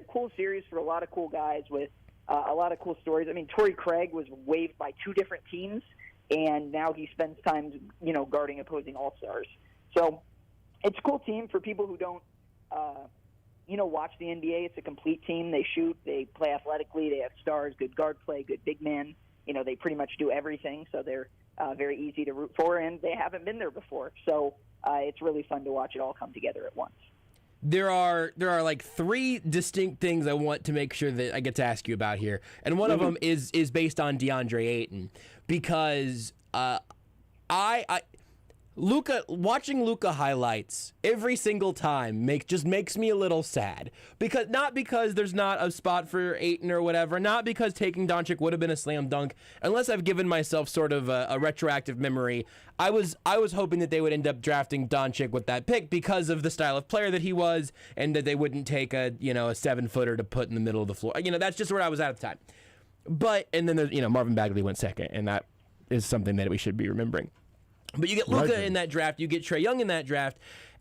cool series for a lot of cool guys with a lot of cool stories. I mean, Torrey Craig was waived by 2 different teams, and now he spends time, guarding opposing All-Stars. So it's a cool team for people who don't, watch the NBA. It's a complete team. They shoot, they play athletically, they have stars, good guard play, good big man. They pretty much do everything, so they're very easy to root for, and they haven't been there before. So it's really fun to watch it all come together at once. There are like 3 distinct things I want to make sure that I get to ask you about here, and one of them is based on DeAndre Ayton, because watching Luka highlights every single time makes me a little sad. Not because there's not a spot for Ayton or whatever, not because taking Doncic would have been a slam dunk, unless I've given myself sort of a retroactive memory. I was hoping that they would end up drafting Doncic with that pick because of the style of player that he was, and that they wouldn't take a 7-footer to put in the middle of the floor. That's just where I was at the time. And then there's Marvin Bagley went second, and that is something that we should be remembering. But you get Luka in that draft, you get Trae Young in that draft,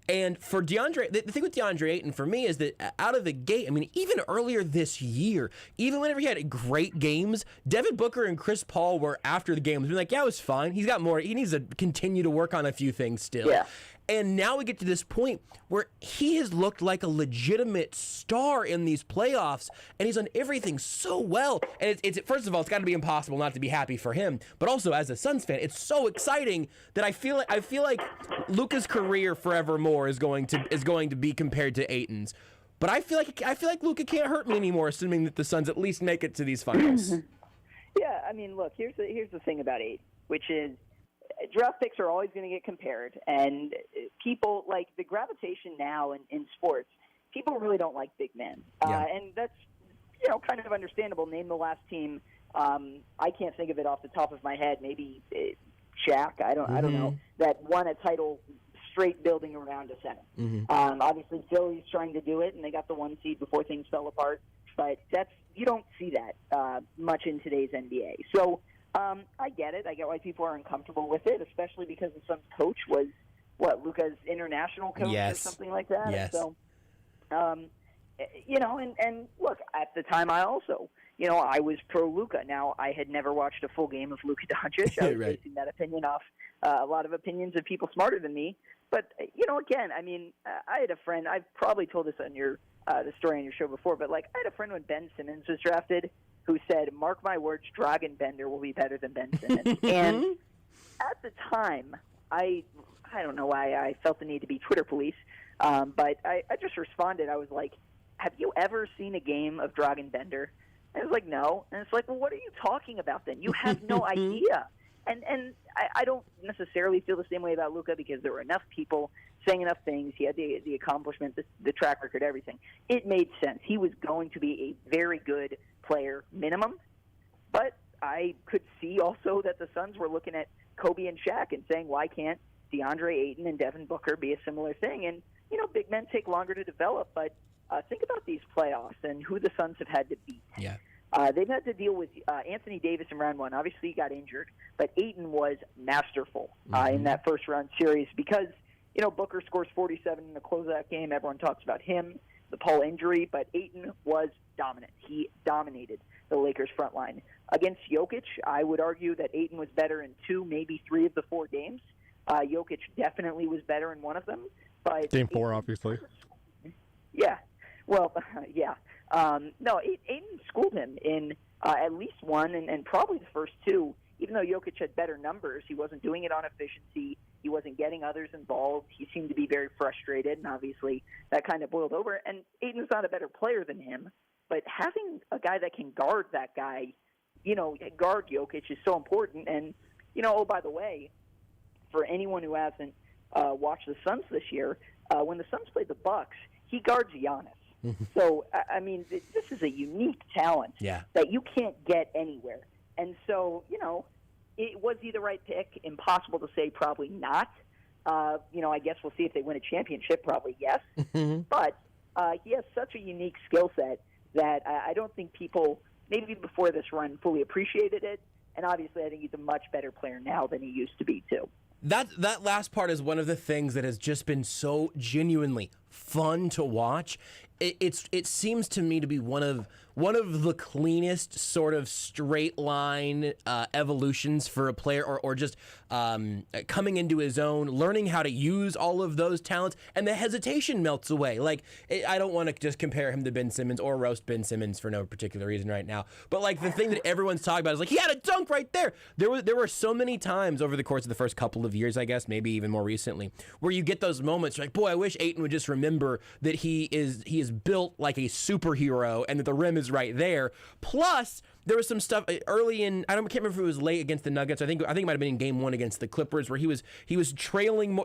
and for DeAndre, the thing with DeAndre Ayton for me is that out of the gate, even earlier this year, even whenever he had great games, Devin Booker and Chris Paul were after the games, being like, yeah, it was fine. He's got more. He needs to continue to work on a few things still. Yeah. And now we get to this point where he has looked like a legitimate star in these playoffs, and he's done everything so well. And it's first of all, it's got to be impossible not to be happy for him. But also, as a Suns fan, it's so exciting that I feel like Luka's career forevermore is going to be compared to Ayton's. But I feel like Luka can't hurt me anymore, assuming that the Suns at least make it to these finals. Yeah, look, here's the thing about Ayton, which is, draft picks are always going to get compared, and people like the gravitation now in sports. People really don't like big men, and that's kind of understandable. Name the last team. I can't think of it off the top of my head. Maybe Shaq. I don't know, that won a title straight building around a center. Obviously, Philly's trying to do it, and they got the 1 seed before things fell apart. But you don't see that much in today's NBA. So. I get it. I get why people are uncomfortable with it, especially because the Suns coach was, Luka's international coach or something like that. Yes. So, and look, at the time I also, I was pro Luka. Now, I had never watched a full game of Luka Doncic. I was basing that opinion off a lot of opinions of people smarter than me. But, again, I had a friend, I've probably told this on the story on your show before, but, I had a friend when Ben Simmons was drafted who said, mark my words, Dragan Bender will be better than Ben Simmons. And at the time, I don't know why I felt the need to be Twitter police, but I just responded. I was like, have you ever seen a game of Dragan Bender? And I was like, no. And it's like, well, what are you talking about then? You have no idea. And I don't necessarily feel the same way about Luka because there were enough people saying enough things. He had the accomplishment, the track record, everything. It made sense. He was going to be a very good player minimum, but I could see also that the Suns were looking at Kobe and Shaq and saying, why can't DeAndre Ayton and Devin Booker be a similar thing? And, big men take longer to develop, but think about these playoffs and who the Suns have had to beat. Yeah. They've had to deal with Anthony Davis in round 1. Obviously, he got injured, but Ayton was masterful in that first-round series because, Booker scores 47 in the closeout game. Everyone talks about him, the Paul injury, but Ayton was dominant. He dominated the Lakers' front line. Against Jokic, I would argue that Ayton was better in 2, maybe 3 of the 4 games. Jokic definitely was better in one of them. But Game 4, obviously. Yeah. Well, yeah. No, Ayton schooled him in at least 1 and probably the first 2. Even though Jokic had better numbers, he wasn't doing it on efficiency. He wasn't getting others involved. He seemed to be very frustrated, and obviously that kind of boiled over. And Ayton's not a better player than him, but having a guy that can guard that guy, guard Jokic is so important. And, oh, by the way, for anyone who hasn't watched the Suns this year, when the Suns played the Bucks, he guards Giannis. So, this is a unique talent that you can't get anywhere. And so, was he the right pick? Impossible to say, probably not. I guess we'll see if they win a championship, probably yes. But he has such a unique skill set that I don't think people maybe before this run fully appreciated it. And obviously, I think he's a much better player now than he used to be, too. That last part is one of the things that has just been so genuinely fun to watch. It seems to me to be one of the cleanest sort of straight line evolutions for a player, or just coming into his own, learning how to use all of those talents, and the hesitation melts away. Like, I don't want to just compare him to Ben Simmons or roast Ben Simmons for no particular reason right now, but like the thing that everyone's talking about is like, he had a dunk right there. There were so many times over the course of the first couple of years, I guess, maybe even more recently, where you get those moments, you're like, boy, I wish Ayton would just remember that he is built like a superhero and that the rim is right there. Plus, there was some stuff early in, can't remember if it was late against the Nuggets. I think it might have been in Game 1 against the Clippers, where he was trailing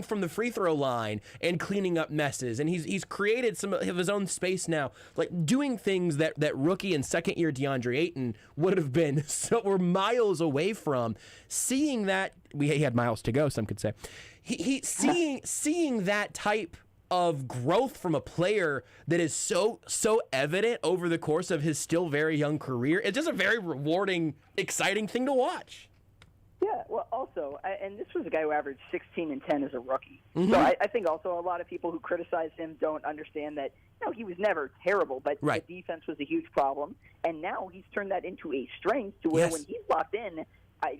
from the free throw line and cleaning up messes, and he's created some of his own space now, like doing things that rookie and second year DeAndre Ayton would have been were miles away from. Seeing that, he had miles to go, some could say. Seeing that type of growth from a player that is so evident over the course of his still very young career, it's just a very rewarding, exciting thing to watch. Yeah, well, also, and this was a guy who averaged 16 and 10 as a rookie. Mm-hmm. So I think also a lot of people who criticize him don't understand that, he was never terrible, but the defense was a huge problem. And now he's turned that into a strength to where when he's locked in,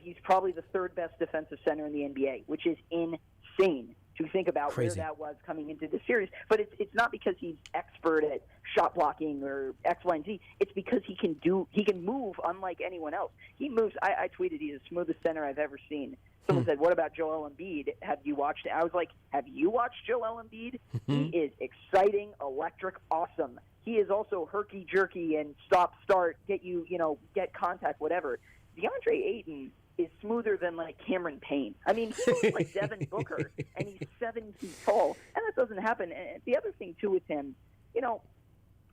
he's probably the third best defensive center in the NBA, which is insane to think about where that was coming into the series. But it's not because he's expert at shot blocking or X, Y, and Z. It's because he can move unlike anyone else. He moves. I tweeted, he's the smoothest center I've ever seen. Someone said, what about Joel Embiid? Have you watched it? I was like, have you watched Joel Embiid? He is exciting, electric, awesome. He is also herky-jerky and stop-start, get contact, whatever. DeAndre Ayton is smoother than, like, Cameron Payne. I mean, he looks like Devin Booker, and he's 7 feet tall, and that doesn't happen. And the other thing, too, with him,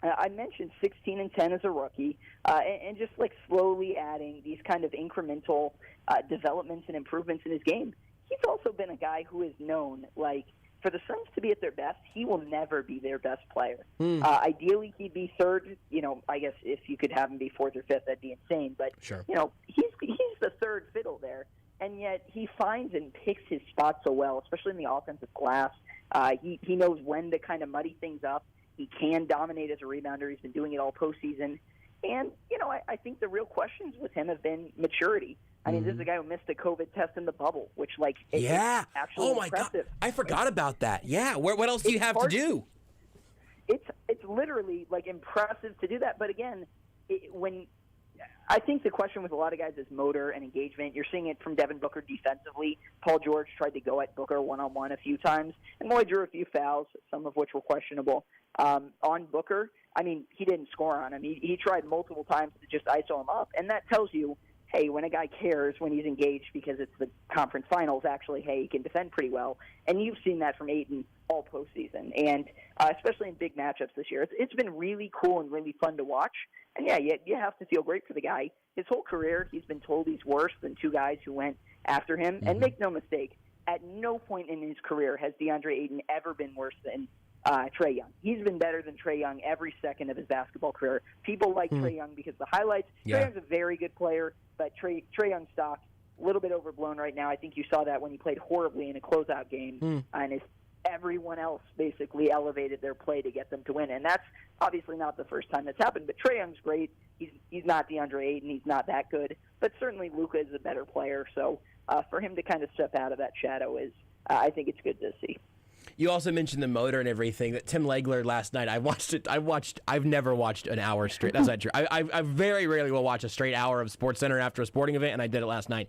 I mentioned 16 and 10 as a rookie, and just, like, slowly adding these kind of incremental developments and improvements in his game. He's also been a guy who is known, like, for the Suns to be at their best, he will never be their best player. Ideally, he'd be third. I guess if you could have him be fourth or fifth, that'd be insane. But, he's the third fiddle there. And yet he finds and picks his spots so well, especially in the offensive glass. He knows when to kind of muddy things up. He can dominate as a rebounder. He's been doing it all postseason. And, I think the real questions with him have been maturity. I mean, this is a guy who missed a COVID test in the bubble, which, is actually impressive. God, I forgot about that. Yeah, what else do you have to do? It's literally, impressive to do that. But again, I think the question with a lot of guys is motor and engagement. You're seeing it from Devin Booker defensively. Paul George tried to go at Booker one-on-one a few times, and Moy drew a few fouls, some of which were questionable. On Booker, I mean, he didn't score on him. He tried multiple times to just ISO him up, and that tells you, hey, when a guy cares, when he's engaged because it's the conference finals, actually, hey, he can defend pretty well. And you've seen that from Ayton all postseason, and especially in big matchups this year. It's been really cool and really fun to watch. And, yeah, you have to feel great for the guy. His whole career, he's been told he's worse than two guys who went after him. And make no mistake, at no point in his career has DeAndre Ayton ever been worse than Trae Young. He's been better than Trae Young every second of his basketball career. People like Trae Young because of the highlights. Trae Young's a very good player, but Trae Young's stock a little bit overblown right now. I think you saw that when he played horribly in a closeout game, and everyone else basically elevated their play to get them to win. And that's obviously not the first time that's happened. But Trae Young's great. He's not DeAndre Ayton. He's not that good. But certainly Luka is a better player. So for him to kind of step out of that shadow is, I think it's good to see. You also mentioned the motor and everything. That Tim Legler last night, I've never watched an hour straight. That's not true. I very rarely will watch a straight hour of SportsCenter after a sporting event, and I did it last night.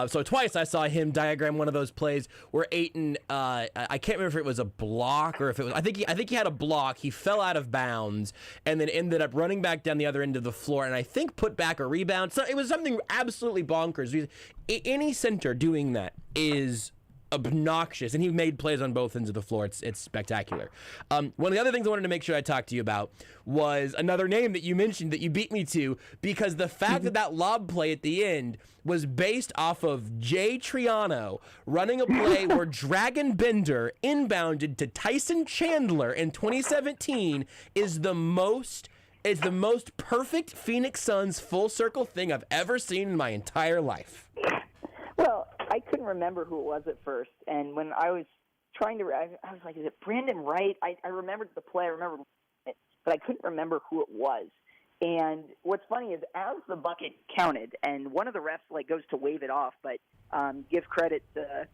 So twice I saw him diagram one of those plays where Ayton, I can't remember if it was a block or if it was, I think he had a block. He fell out of bounds and then ended up running back down the other end of the floor, and I think put back a rebound. So it was something absolutely bonkers. Any center doing that is obnoxious, and he made plays on both ends of the floor. It's spectacular. One of the other things I wanted to make sure I talked to you about was another name that you mentioned that you beat me to, because the fact that lob play at the end was based off of Jay Triano running a play where Dragon Bender inbounded to Tyson Chandler in 2017 is the most It's the most perfect Phoenix Suns full circle thing I've ever seen in my entire life. Well, I couldn't remember who it was at first, and when I was trying to, I was like, is it Brandon Wright? I remembered the play, I remembered it, but I couldn't remember who it was. And what's funny is as the bucket counted, and one of the refs goes to wave it off, but give credit to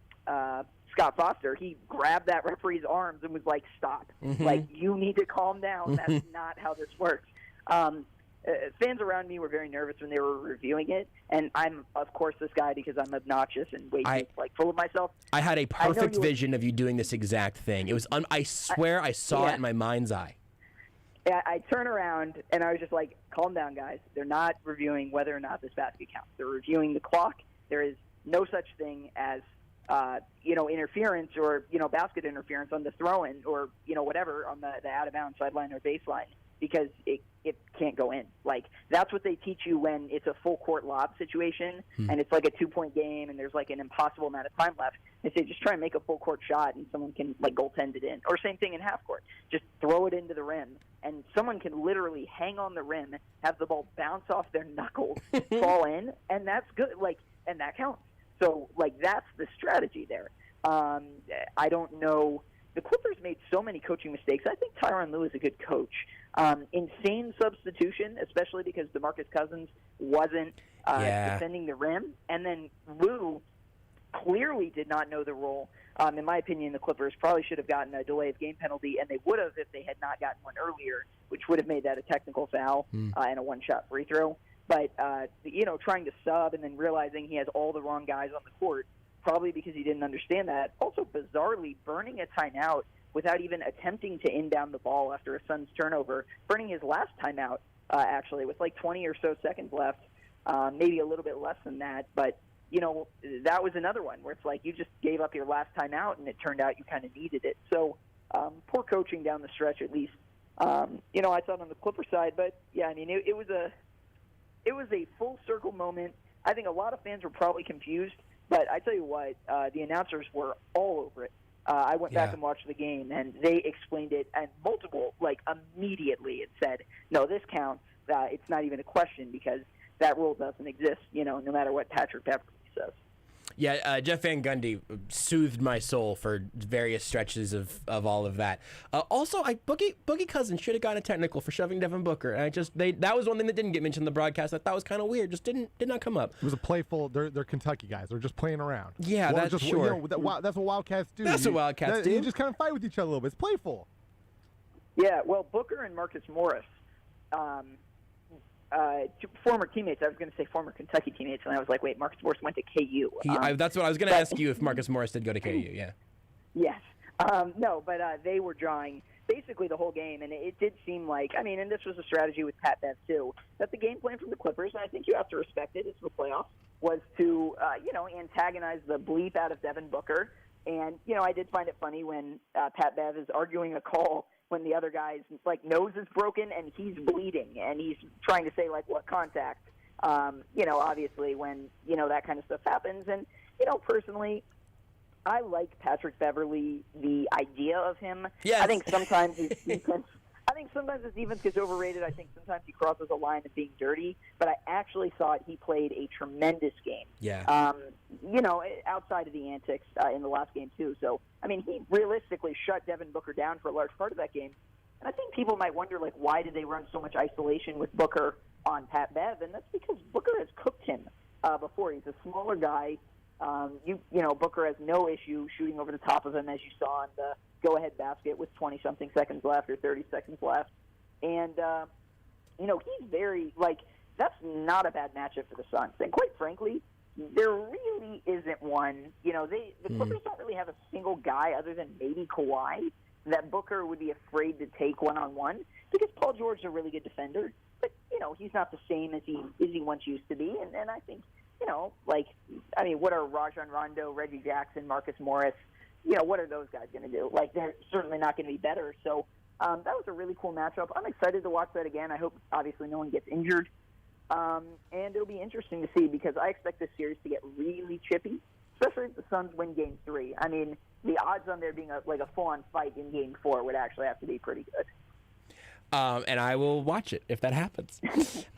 Scott Foster, he grabbed that referee's arms and was like, stop. Mm-hmm. You need to calm down. That's not how this works. Fans around me were very nervous when they were reviewing it, and I'm, of course, this guy because I'm obnoxious and way too full of myself. I had a perfect vision of you doing this exact thing. It was, I swear I saw it in my mind's eye. I turn around, and I was just like, calm down, guys. They're not reviewing whether or not this basket counts. They're reviewing the clock. There is no such thing as, interference or, basket interference on the throw-in or, whatever on the out-of-bounds sideline or baseline because it can't go in. That's what they teach you when it's a full-court lob situation and it's like a 2-point game and there's an impossible amount of time left. They say just try and make a full-court shot and someone can, goaltend it in. Or same thing in half-court. Just throw it into the rim. And someone can literally hang on the rim, have the ball bounce off their knuckles, fall in, and that's good. And that counts. So, that's the strategy there. I don't know. The Clippers made so many coaching mistakes. I think Tyronn Lue is a good coach. Insane substitution, especially because DeMarcus Cousins wasn't defending the rim. And then Lue clearly did not know the role. In my opinion, the Clippers probably should have gotten a delay of game penalty, and they would have if they had not gotten one earlier, which would have made that a technical foul and a one-shot free throw. But, trying to sub and then realizing he has all the wrong guys on the court, probably because he didn't understand that. Also, bizarrely, burning a timeout without even attempting to inbound the ball after a Suns turnover, burning his last timeout, actually, with 20 or so seconds left, maybe a little bit less than that. But, that was another one where it's you just gave up your last timeout, and it turned out you kind of needed it. So, poor coaching down the stretch, at least. I thought on the Clipper side, but, yeah, I mean, it was a full circle moment. I think a lot of fans were probably confused, but I tell you what, the announcers were all over it. I went back and watched the game, and they explained it, and immediately it said, no, this counts. It's not even a question because that rule doesn't exist, no matter what Patrick Beverley says. Yeah, Jeff Van Gundy soothed my soul for various stretches of all of that. Also, Boogie Cousins should have gotten a technical for shoving Devin Booker. And that was one thing that didn't get mentioned in the broadcast. I thought was kind of weird. Just did not come up. It was a playful. They're Kentucky guys. They're just playing around. Yeah, that's sure. That's what Wildcats do. That's what Wildcats do. You just kind of fight with each other a little bit. It's playful. Yeah, well, Booker and Marcus Morris. Former teammates. I was going to say former Kentucky teammates, and I was like, wait, Marcus Morris went to KU. That's what I was going to ask you if Marcus Morris did go to KU, yeah. Yes. No, but they were drawing basically the whole game, and it did seem and this was a strategy with Pat Bev, too, that the game plan from the Clippers, and I think you have to respect it, it's the playoffs, was to, antagonize the bleep out of Devin Booker. And, I did find it funny when Pat Bev is arguing a call when the other guy's nose is broken and he's bleeding and he's trying to say what contact, obviously when, that kind of stuff happens. And, personally, I like Patrick Beverley, the idea of him. Yes. I think sometimes his defense gets overrated. I think sometimes he crosses a line of being dirty, but I actually thought he played a tremendous game. Yeah. Outside of the antics in the last game too. So, he realistically shut Devin Booker down for a large part of that game. And I think people might wonder, why did they run so much isolation with Booker on Pat Bev? And that's because Booker has cooked him before. He's a smaller guy. Booker has no issue shooting over the top of him, as you saw on the go-ahead basket with 20-something seconds left or 30 seconds left. And, he's very, that's not a bad matchup for the Suns. And quite frankly, there really isn't one. The Clippers don't really have a single guy other than maybe Kawhi that Booker would be afraid to take one-on-one because Paul George is a really good defender. But, he's not the same as he once used to be. And I think, what are Rajon Rondo, Reggie Jackson, Marcus Morris, what are those guys going to do? They're certainly not going to be better. So that was a really cool matchup. I'm excited to watch that again. I hope, obviously, no one gets injured. And it'll be interesting to see because I expect this series to get really chippy, especially if the Suns win Game 3. The odds on there being a full-on fight in Game 4 would actually have to be pretty good. And I will watch it if that happens.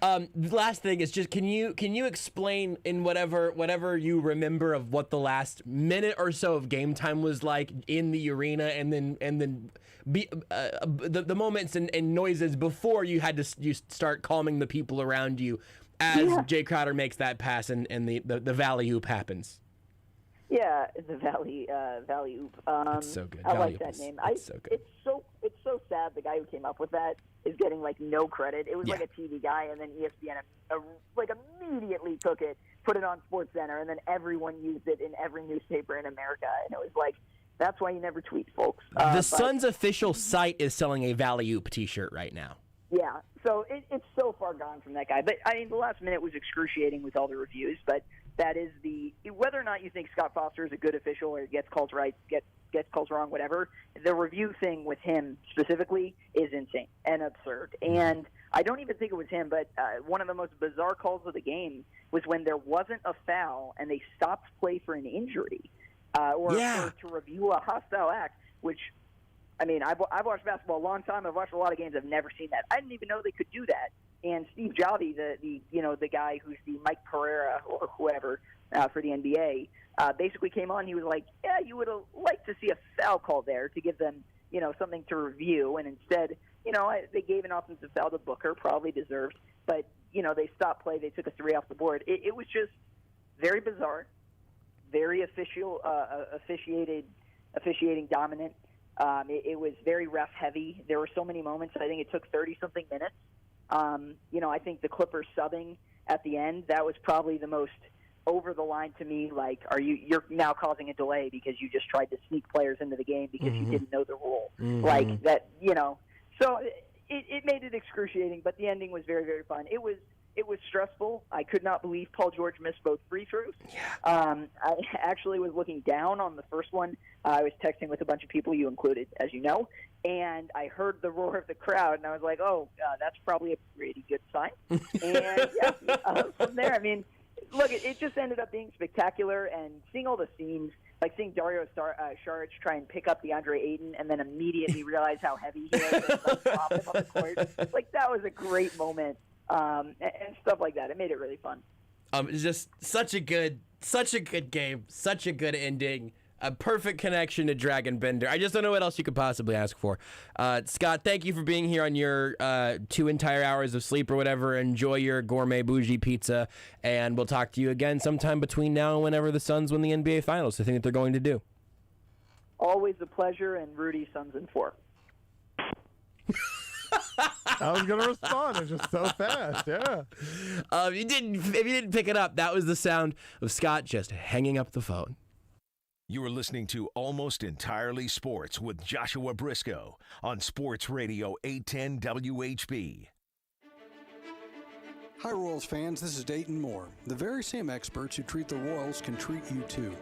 The last thing is just can you explain in whatever you remember of what the last minute or so of game time was like in the arena, and then the moments and noises before you had to start calming the people around you as Jay Crowder makes that pass and the valley oop happens. Yeah, the Valley Oop. It's so good. I Valley like that Oop name. it's so good. It's so sad the guy who came up with that is getting like no credit. It was like a TV guy, and then ESPN like immediately took it, put it on SportsCenter, and then everyone used it in every newspaper in America. And it was like, that's why you never tweet, folks. The Sun's official site is selling a Valley Oop T-shirt right now. Yeah, so it's so far gone from that guy. But I mean, the last minute was excruciating with all the reviews. But that is whether or not you think Scott Foster is a good official or gets calls right, gets calls wrong, whatever. The review thing with him specifically is insane and absurd. And I don't even think it was him, but one of the most bizarre calls of the game was when there wasn't a foul and they stopped play for an injury or to review a hostile act, which. I mean, I've watched basketball a long time. I've watched a lot of games. I've never seen that. I didn't even know they could do that. And Steve Javi, the guy who's the Mike Pereira or whoever for the NBA, basically came on. He was like, "Yeah, you would have liked to see a foul call there to give them, something to review." And instead, they gave an offensive foul to Booker, probably deserved. But they stopped play. They took a 3 off the board. It was just very bizarre, very officiating dominant. It was very ref heavy. There were so many moments. I think it took 30-something minutes. I think the Clippers subbing at the end, that was probably the most over the line to me. Like, you're now causing a delay because you just tried to sneak players into the game because you didn't know the rule. Like that, So it made it excruciating, but the ending was very, very fun. It was stressful. I could not believe Paul George missed both free throws. I actually was looking down on the first one. I was texting with a bunch of people, you included, as you know, and I heard the roar of the crowd, and I was like, oh, that's probably a pretty good sign. And from there, I mean, look, it just ended up being spectacular, and seeing all the scenes, like seeing Dario Saric try and pick up DeAndre Ayton and then immediately realize how heavy he is and drop him on the court. Like, that was a great moment. And stuff like that. It made it really fun. It's just such a good game, such a good ending, a perfect connection to Dragon Bender. I just don't know what else you could possibly ask for. Scott, thank you for being here on your 2 entire hours of sleep or whatever. Enjoy your gourmet bougie pizza, and we'll talk to you again sometime between now and whenever the Suns win the NBA Finals. The thing that they're going to do. Always a pleasure, and Rudy, Suns in 4. I was gonna respond. It's just so fast. Yeah. If you didn't pick it up, that was the sound of Scott just hanging up the phone. You are listening to Almost Entirely Sports with Joshua Brisco on Sports Radio 810 WHB. Hi, Royals fans. This is Dayton Moore. The very same experts who treat the Royals can treat you too.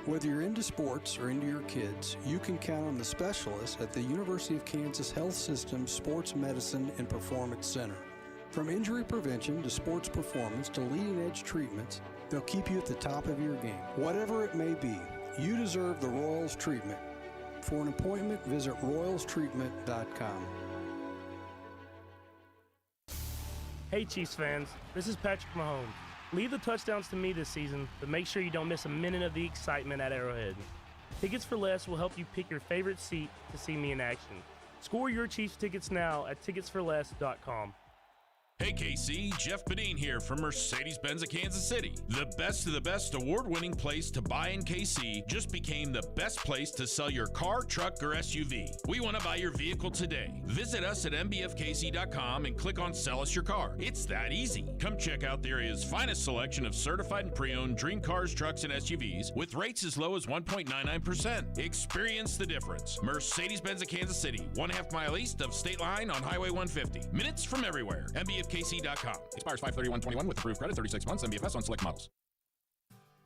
Whether you're into sports or into your kids, you can count on the specialists at the University of Kansas Health System Sports Medicine and Performance Center. From injury prevention to sports performance to leading-edge treatments, they'll keep you at the top of your game. Whatever it may be, you deserve the Royals treatment. For an appointment, visit royalstreatment.com. Hey Chiefs fans, this is Patrick Mahomes. Leave the touchdowns to me this season, but make sure you don't miss a minute of the excitement at Arrowhead. Tickets for Less will help you pick your favorite seat to see me in action. Score your Chiefs tickets now at ticketsforless.com. Hey KC, Jeff Badine here from Mercedes-Benz of Kansas City. The best of the best award-winning place to buy in KC just became the best place to sell your car, truck, or SUV. We want to buy your vehicle today. Visit us at mbfkc.com and click on Sell Us Your Car. It's that easy. Come check out the area's finest selection of certified and pre-owned dream cars, trucks, and SUVs with rates as low as 1.99%. Experience the difference. Mercedes-Benz of Kansas City, 1/2 mile east of State Line on Highway 150. Minutes from everywhere. mbfkc.com. Expires 5/31/21 with approved credit, 36 months, MBFS on select models.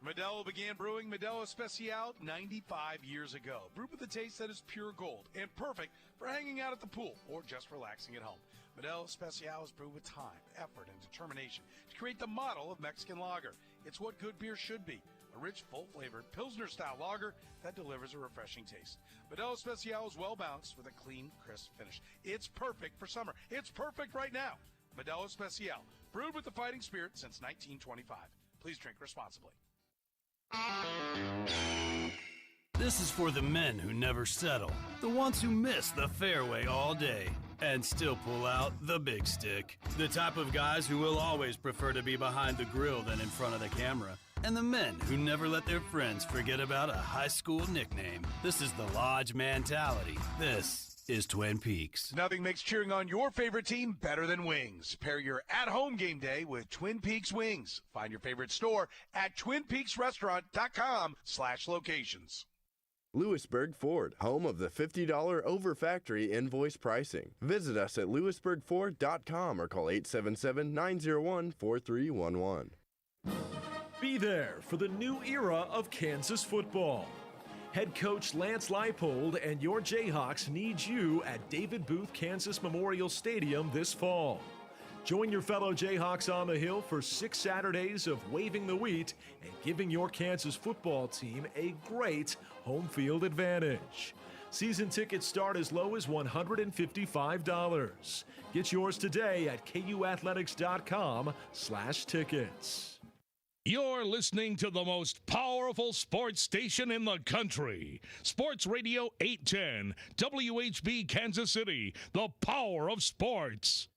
Modelo began brewing Modelo Especial 95 years ago. Brewed with a taste that is pure gold and perfect for hanging out at the pool or just relaxing at home. Modelo Especial is brewed with time, effort, and determination to create the model of Mexican lager. It's what good beer should be. a rich, full-flavored Pilsner-style lager that delivers a refreshing taste. Modelo Especial is well-balanced with a clean, crisp finish. It's perfect for summer. It's perfect right now. Modelo Especial, brewed with the fighting spirit since 1925. Please drink responsibly. This is for the men who never settle, the ones who miss the fairway all day and still pull out the big stick, the type of guys who will always prefer to be behind the grill than in front of the camera, and the men who never let their friends forget about a high school nickname. This is the Lodge mentality. This is Twin Peaks. Nothing makes cheering on your favorite team better than wings. Pair your at-home game day with Twin Peaks Wings. Find your favorite store at twinpeaksrestaurant.com/locations. Lewisburg Ford, home of the $50 over factory invoice pricing. Visit us at lewisburgford.com or call 877-901-4311. Be there for the new era of Kansas football. Head coach Lance Leipold and your Jayhawks need you at David Booth Kansas Memorial Stadium this fall. Join your fellow Jayhawks on the Hill for 6 Saturdays of waving the wheat and giving your Kansas football team a great home field advantage. Season tickets start as low as $155. Get yours today at kuathletics.com/tickets. You're listening to the most powerful sports station in the country. Sports Radio 810, WHB Kansas City, the power of sports.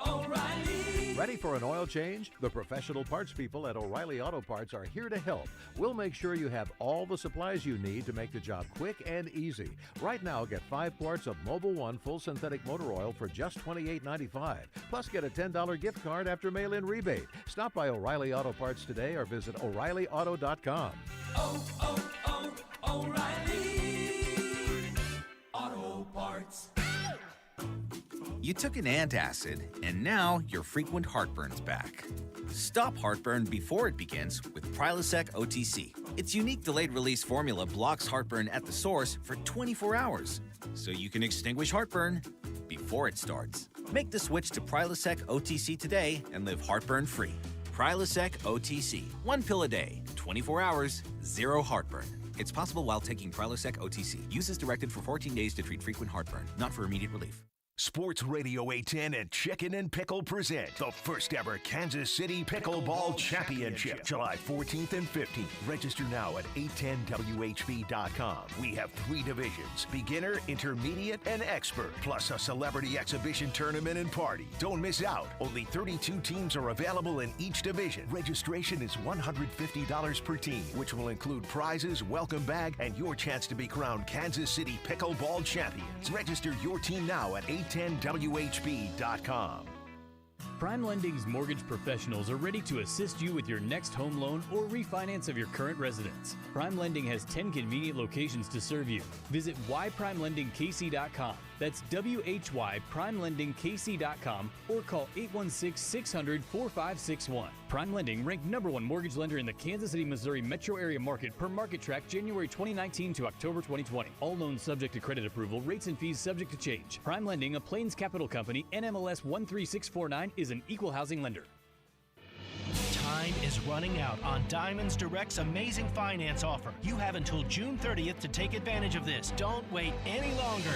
O'Reilly. Ready for an oil change? The professional parts people at O'Reilly Auto Parts are here to help. We'll make sure you have all the supplies you need to make the job quick and easy. Right now, get 5 quarts of Mobil 1 full synthetic motor oil for just $28.95. Plus, get a $10 gift card after mail-in rebate. Stop by O'Reilly Auto Parts today or visit O'ReillyAuto.com. O'Reilly Auto Parts. You took an antacid, and now your frequent heartburn's back. Stop heartburn before it begins with Prilosec OTC. Its unique delayed-release formula blocks heartburn at the source for 24 hours, so you can extinguish heartburn before it starts. Make the switch to Prilosec OTC today and live heartburn-free. Prilosec OTC. 1 pill a day, 24 hours, 0 heartburn. It's possible while taking Prilosec OTC. Use as directed for 14 days to treat frequent heartburn, not for immediate relief. Sports Radio 810 and Chicken and Pickle present the first ever Kansas City Pickleball Championship, July 14th and 15th. Register now at 810WHB.com. We have 3 divisions: beginner, intermediate, and expert, plus a celebrity exhibition tournament and party. Don't miss out. Only 32 teams are available in each division. Registration is $150 per team, which will include prizes, welcome bag, and your chance to be crowned Kansas City Pickleball Champions. Register your team now at 810WHB.com. Prime Lending's mortgage professionals are ready to assist you with your next home loan or refinance of your current residence. Prime Lending has 10 convenient locations to serve you. Visit whyprimelendingkc.com. That's WHYPrimelendingkc.com or call 816-600-4561. Prime Lending ranked #1 mortgage lender in the Kansas City, Missouri metro area market per Market Track January 2019 to October 2020. All loans subject to credit approval, rates and fees subject to change. Prime Lending, a Plains Capital Company, NMLS 13649, is an equal housing lender. Time is running out on Diamonds Direct's amazing finance offer. You have until June 30th to take advantage of this. Don't wait any longer.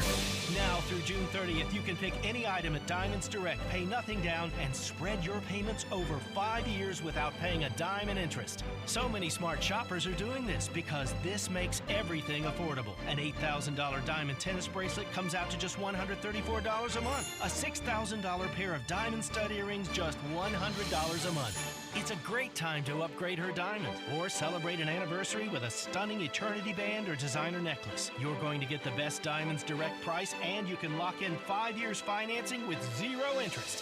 Now through June 30th, you can pick any item at Diamonds Direct, pay nothing down, and spread your payments over 5 years without paying a dime in interest. So many smart shoppers are doing this because this makes everything affordable. An $8,000 diamond tennis bracelet comes out to just $134 a month. A $6,000 pair of diamond stud earrings, just $100 a month. It's a great time to upgrade her diamond or celebrate an anniversary with a stunning eternity band or designer necklace. You're going to get the best Diamonds Direct price, and you can lock in 5 years financing with 0 interest.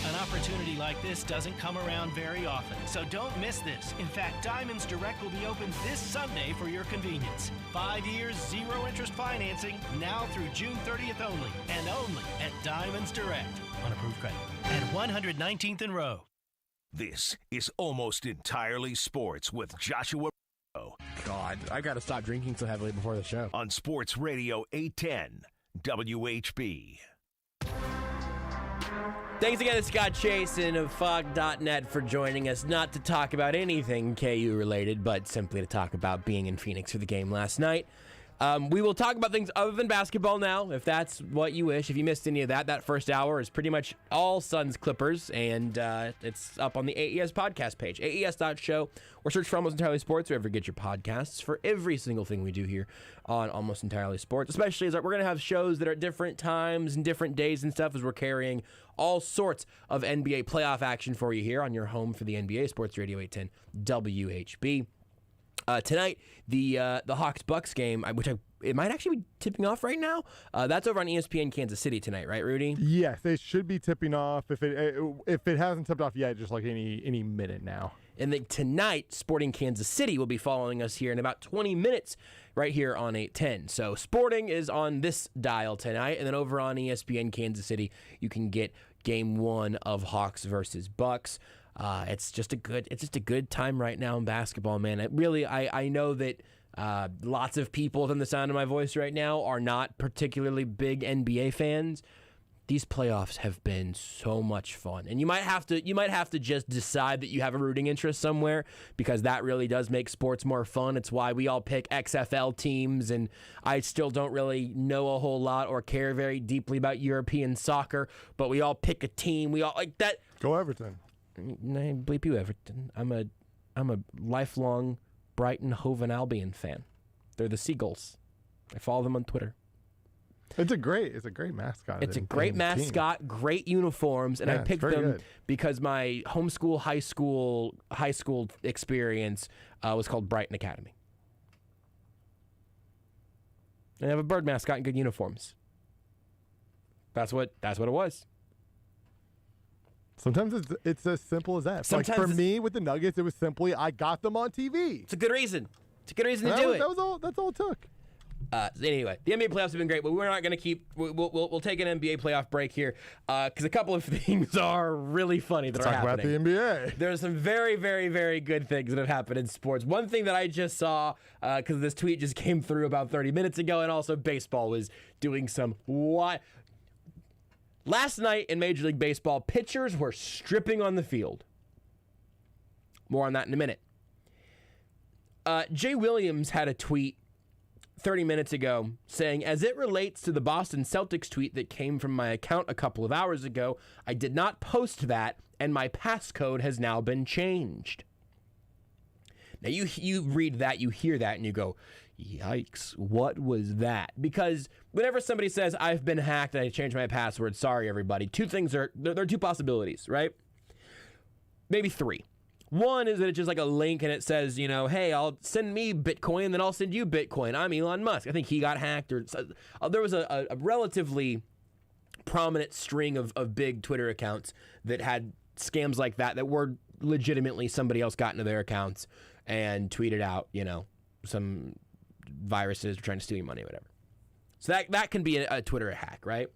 An opportunity like this doesn't come around very often, so don't miss this. In fact, Diamonds Direct will be open this Sunday for your convenience. 5 years, 0 interest financing, now through June 30th only, and only at Diamonds Direct. On approved credit. At 119th and Row. This is Almost Entirely Sports with Joshua. God, I got to stop drinking so heavily before the show. On Sports Radio 810 WHB. Thanks again to Scott Chasen of Fog.net for joining us, not to talk about anything KU related, but simply to talk about being in Phoenix for the game last night. We will talk about things other than basketball now, if that's what you wish. If you missed any of that, that first hour is pretty much all Suns Clippers, and it's up on the AES podcast page, aes.show, or search for Almost Entirely Sports wherever you get your podcasts for every single thing we do here on Almost Entirely Sports, especially as we're going to have shows that are at different times and different days and stuff as we're carrying all sorts of NBA playoff action for you here on your home for the NBA Sports Radio 810 WHB. Tonight, the Hawks-Bucks game, it might actually be tipping off right now. That's over on ESPN Kansas City tonight, right, Rudy? Yes, they should be tipping off. If it hasn't tipped off yet, just like any minute now. And then tonight, Sporting Kansas City will be following us here in about 20 minutes right here on 810. So Sporting is on this dial tonight, and then over on ESPN Kansas City, you can get Game 1 of Hawks versus Bucks. It's just a good time right now in basketball, man. I know that lots of people within the sound of my voice right now are not particularly big NBA fans. These playoffs have been so much fun, and you might have to just decide that you have a rooting interest somewhere, because that really does make sports more fun. It's why we all pick XFL teams, and I still don't really know a whole lot or care very deeply about European soccer, but we all pick a team. We all like that. Go Everton. Bleep you, Everton. I'm a lifelong Brighton Hove Albion fan. They're the Seagulls. I follow them on Twitter. It's a great mascot. It's a great mascot, great uniforms, and I picked them because my homeschool high school experience was called Brighton Academy. And they have a bird mascot and good uniforms. That's what it was. Sometimes it's as simple as that. Like for me with the Nuggets, it was simply I got them on TV. It's a good reason. It's a good reason to do it. That's all it took. Anyway, the NBA playoffs have been great, but we're not going to keep. We'll take an NBA playoff break here because a couple of things are really funny that are happening. Talk about the NBA. There's some very, very, very good things that have happened in sports. One thing that I just saw because this tweet just came through about 30 minutes ago, and also baseball was doing some what. Last night in Major League Baseball, pitchers were stripping on the field. More on that in a minute. Jay Williams had a tweet 30 minutes ago saying, as it relates to the Boston Celtics tweet that came from my account a couple of hours ago, I did not post that, and my passcode has now been changed. Now, you read that, you hear that, and you go, yikes, what was that? Because whenever somebody says, I've been hacked and I changed my password, sorry, everybody, there are two possibilities, right? Maybe three. One is that it's just like a link and it says, hey, I'll send me Bitcoin, then I'll send you Bitcoin. I'm Elon Musk. I think he got hacked. Or there was a relatively prominent string of big Twitter accounts that had scams like that were legitimately somebody else got into their accounts and tweeted out, some viruses trying to steal your money or whatever. So that can be a Twitter hack, right?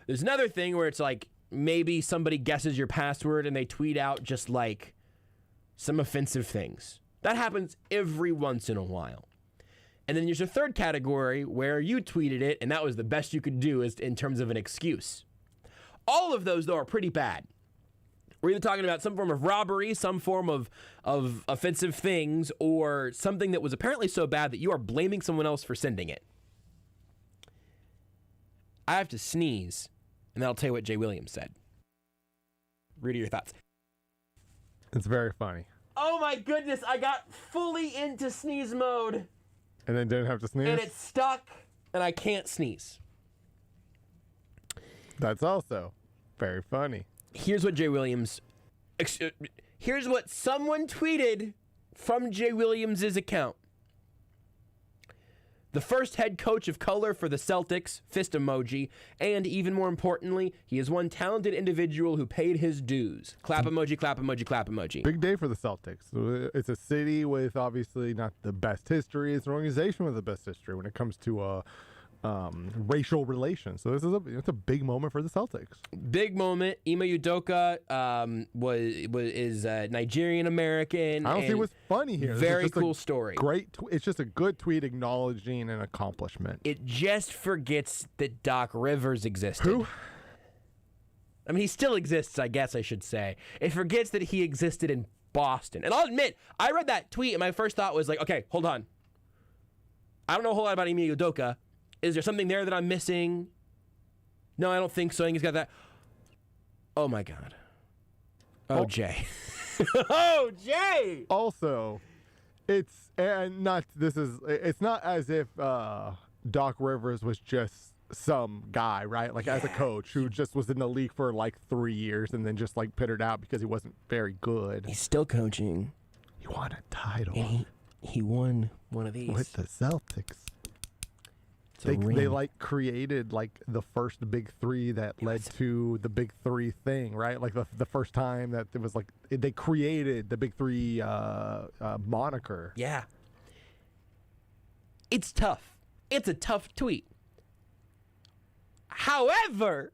There's another thing where it's like maybe somebody guesses your password and they tweet out just like some offensive things. That happens every once in a while. And then there's a third category where you tweeted it and that was the best you could do is in terms of an excuse. All of those, though, are pretty bad. We're either talking about some form of robbery, some form of offensive things, or something that was apparently so bad that you are blaming someone else for sending it. I have to sneeze, and then I'll tell you what Jay Williams said. Rudy, your thoughts? It's very funny. Oh my goodness, I got fully into sneeze mode. And then didn't have to sneeze? And it's stuck, and I can't sneeze. That's also very funny. Here's what here's what someone tweeted from Jay Williams' account. The first head coach of color for the Celtics, fist emoji, and even more importantly, he is one talented individual who paid his dues. Clap emoji, clap emoji, clap emoji. Big day for the Celtics. It's a city with obviously not the best history. It's an organization with the best history when it comes to racial relations. So it's a big moment for the Celtics. Big moment. Ime Udoka is Nigerian American. I don't see what's funny here. Very cool story. Great. It's just a good tweet acknowledging an accomplishment. It just forgets that Doc Rivers existed. Who? I mean, he still exists, I guess I should say. It forgets that he existed in Boston. And I'll admit, I read that tweet and my first thought was like, okay, hold on. I don't know a whole lot about Ime Udoka. Is there something there that I'm missing? No, I don't think so. I think he's got that. Oh, my God. Oh, Jay. Oh, Jay! Also, it's not as if Doc Rivers was just some guy, right? Like as a coach who just was in the league for like 3 years and then just like pittered out because he wasn't very good. He's still coaching. He won a title. And he won one of these. With the Celtics. They like created like the first big three that led to the big three thing, right? Like the first time that it was like they created the big three moniker. Yeah. It's tough. It's a tough tweet. However,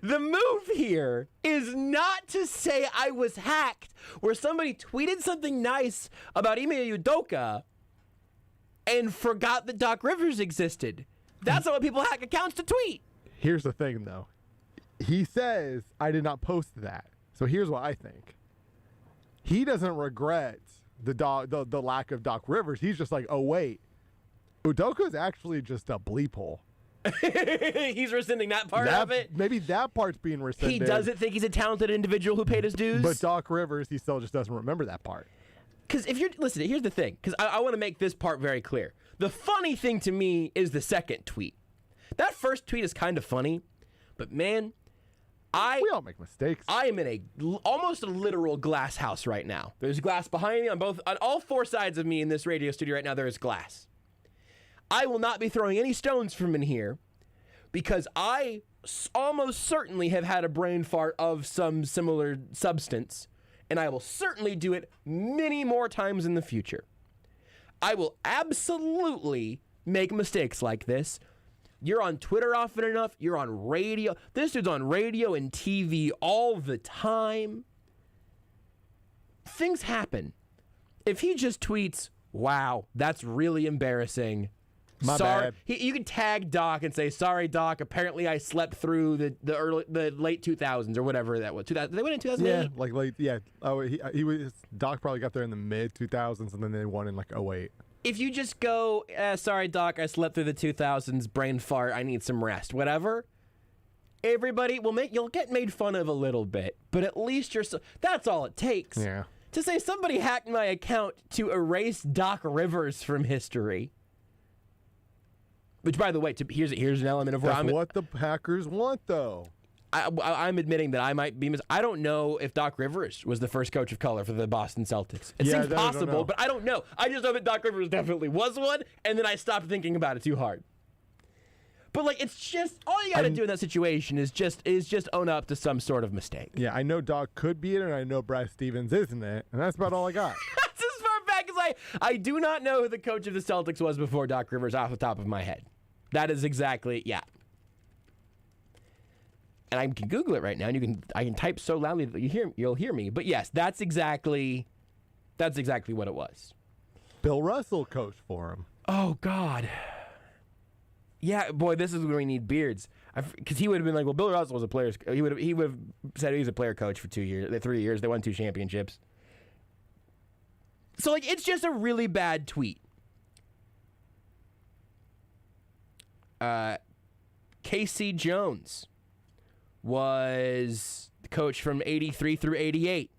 the move here is not to say I was hacked where somebody tweeted something nice about Ime Udoka and forgot that Doc Rivers existed. That's not what people hack accounts to tweet. Here's the thing, though. He says, I did not post that. So here's what I think. He doesn't regret the lack of Doc Rivers. He's just like, oh, wait. Udoka's actually just a bleep hole. He's rescinding that part of it? Maybe that part's being rescinded. He doesn't think he's a talented individual who paid his dues? But Doc Rivers, he still just doesn't remember that part. Because listen, here's the thing, because I want to make this part very clear. The funny thing to me is the second tweet. That first tweet is kind of funny, but man, we all make mistakes. I am in almost a literal glass house right now. There's glass behind me on all four sides of me in this radio studio right now. There is glass. I will not be throwing any stones from in here because I almost certainly have had a brain fart of some similar substance. And I will certainly do it many more times in the future. I will absolutely make mistakes like this. You're on Twitter often enough. You're on radio. This dude's on radio and TV all the time. Things happen. If he just tweets, wow, that's really embarrassing. My bad. You can tag Doc and say, sorry, Doc, apparently I slept through the late 2000s or whatever that was. Did they win in 2008? Yeah, like late, yeah. Oh, he was, Doc probably got there in the mid 2000s and then they won in like 08. If you just go, sorry, Doc, I slept through the 2000s, brain fart, I need some rest, whatever. Everybody you'll get made fun of a little bit, but at least that's all it takes. Yeah. To say somebody hacked my account to erase Doc Rivers from history. Which, by the way, here's an element of where That's what the hackers want, though. I'm admitting that I might be I don't know if Doc Rivers was the first coach of color for the Boston Celtics. It seems possible, but I don't know. I just know that Doc Rivers definitely was one, and then I stopped thinking about it too hard. But like, it's just all you got to do in that situation is just own up to some sort of mistake. Yeah, I know Doc could be it, and I know Brad Stevens isn't it, and that's about all I got. That's as far back as I do not know who the coach of the Celtics was before Doc Rivers off the top of my head. That is exactly, yeah. And I can Google it right now, and I can type so loudly that you'll hear me. But yes, that's exactly what it was. Bill Russell coached for him. Oh God. Yeah, boy, this is where we need beards. Because he would have been like, well, Bill Russell was a player. He would have said he was a player coach for 3 years. They won 2 championships. So like, it's just a really bad tweet. Casey Jones was the coach from 83 through 88.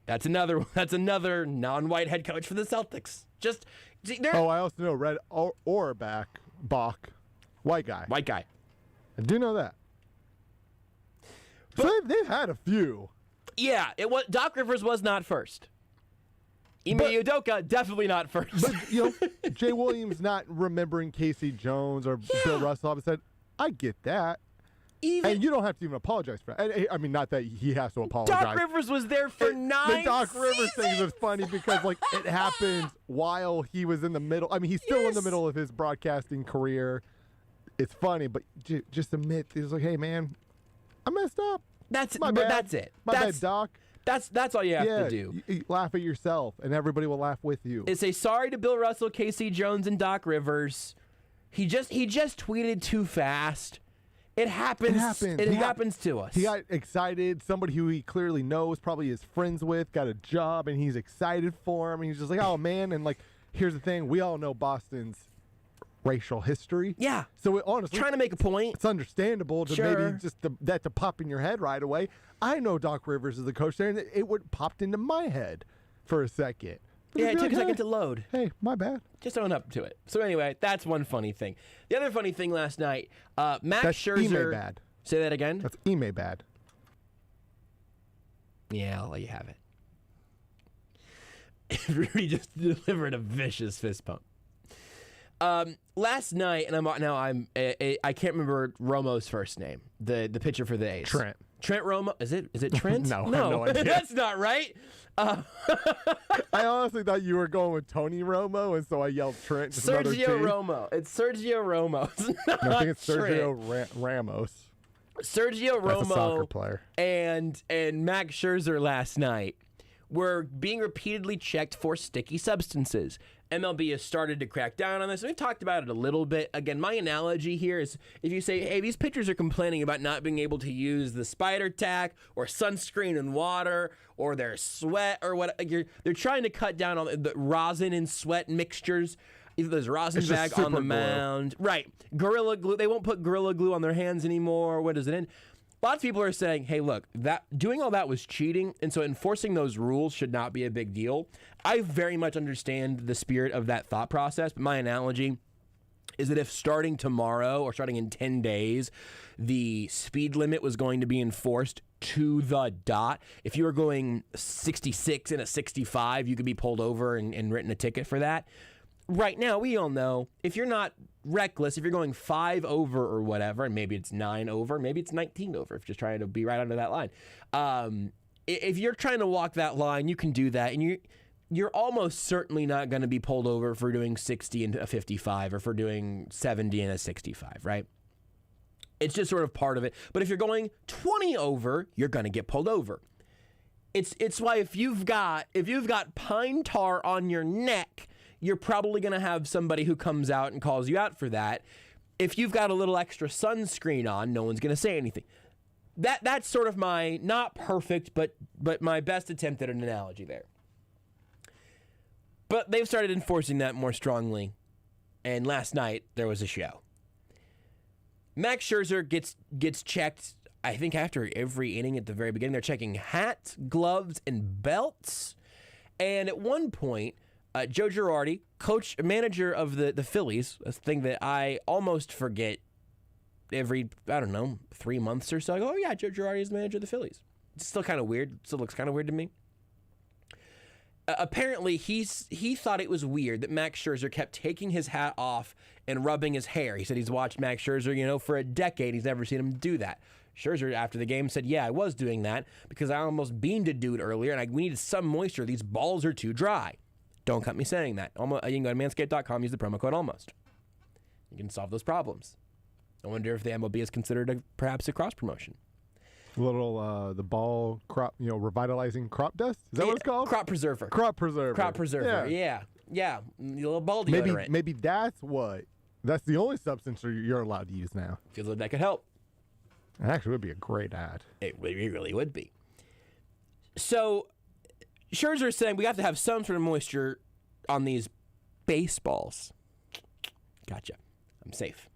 That's another non-white head coach for the Celtics. I also know Red Auerbach, white guy. White guy. I do know that. But so they've had a few. Yeah, Doc Rivers was not first. Ime Udoka, definitely not first. But, Jay Williams not remembering Casey Jones or Bill Russell said, I get that. And you don't have to even apologize for that. I mean, not that he has to apologize. Doc Rivers was there for 9 The Doc Rivers thing is funny because, like, it happened while he was in the middle. I mean, he's still in the middle of his broadcasting career. It's funny, but just admit, he's like, hey, man, I messed up. That's it. My bad, Doc. That's all you have to do. You laugh at yourself, and everybody will laugh with you. It's a sorry to Bill Russell, Casey Jones, and Doc Rivers. He just tweeted too fast, It happens. It happens to us. He got excited. Somebody who he clearly knows, probably is friends with, got a job, and he's excited for him. And he's just like, oh, man. And, like, here's the thing. We all know Boston's racial history. Yeah. So, honestly, trying to make a point. It's understandable to maybe just that to pop in your head right away. I know Doc Rivers is the coach there, and it popped into my head for a second. Yeah, it took a second to load. Hey, my bad. Just own up to it. So anyway, that's one funny thing. The other funny thing last night, Max Scherzer. Ime bad. Say that again? That's Ime bad. Yeah, I'll let you have it. Rudy just delivered a vicious fist pump. Last night, and I can't remember Romo's first name. The pitcher for the A's. Trent Romo. Is it Trent? No, I have no idea. That's not right. I honestly thought you were going with Tony Romo, and so I yelled Trent. Sergio Romo. It's Sergio Romo. I think it's Sergio Ramos. Sergio Romo. That's a soccer player. And Max Scherzer last night were being repeatedly checked for sticky substances. MLB has started to crack down on this. We've talked about it a little bit. Again, my analogy here is if you say, hey, these pitchers are complaining about not being able to use the spider tack or sunscreen and water or their sweat or what, they're trying to cut down on the rosin and sweat mixtures. Either there's rosin bag on the mound. Right. Gorilla Glue. They won't put Gorilla Glue on their hands anymore. What does it end? Lots of people are saying, hey, look, that doing all that was cheating, and so enforcing those rules should not be a big deal. I very much understand the spirit of that thought process, but my analogy is that if starting tomorrow or starting in 10 days, the speed limit was going to be enforced to the dot, if you were going 66 and a 65, you could be pulled over and written a ticket for that. Right now, we all know if you're not reckless, if you're going 5 over or whatever, and maybe it's 9 over, maybe it's 19 over, if you're just trying to be right under that line. If you're trying to walk that line, you can do that, and you're almost certainly not going to be pulled over for doing 60 and a 55 or for doing 70 and a 65, right? It's just sort of part of it. But if you're going 20 over, you're going to get pulled over. It's why if you've got pine tar on your neck, you're probably going to have somebody who comes out and calls you out for that. If you've got a little extra sunscreen on, no one's going to say anything. That's sort of my, not perfect, but my best attempt at an analogy there. But they've started enforcing that more strongly. And last night, there was a show. Max Scherzer gets checked, I think after every inning at the very beginning. They're checking hats, gloves, and belts. And at one point, Joe Girardi, manager of the Phillies, a thing that I almost forget every, 3 months or so. I go, oh yeah, Joe Girardi is the manager of the Phillies. It's still kind of weird. Still looks kind of weird to me. Apparently, he thought it was weird that Max Scherzer kept taking his hat off and rubbing his hair. He said he's watched Max Scherzer, for a decade. He's never seen him do that. Scherzer, after the game, said, yeah, I was doing that because I almost beamed a dude earlier, and we needed some moisture. These balls are too dry. Don't cut me saying that. You can go to manscaped.com, use the promo code ALMOST. You can solve those problems. I wonder if the MLB is considered perhaps a cross-promotion. Little, the ball crop, revitalizing crop dust? Is that what it's called? Crop preserver. Crop preserver, yeah. A little ball deodorant. Maybe that's the only substance you're allowed to use now. Feels like that could help. It actually would be a great ad. It really would be. So, Scherzer is saying we have to have some sort of moisture on these baseballs. Gotcha. I'm safe.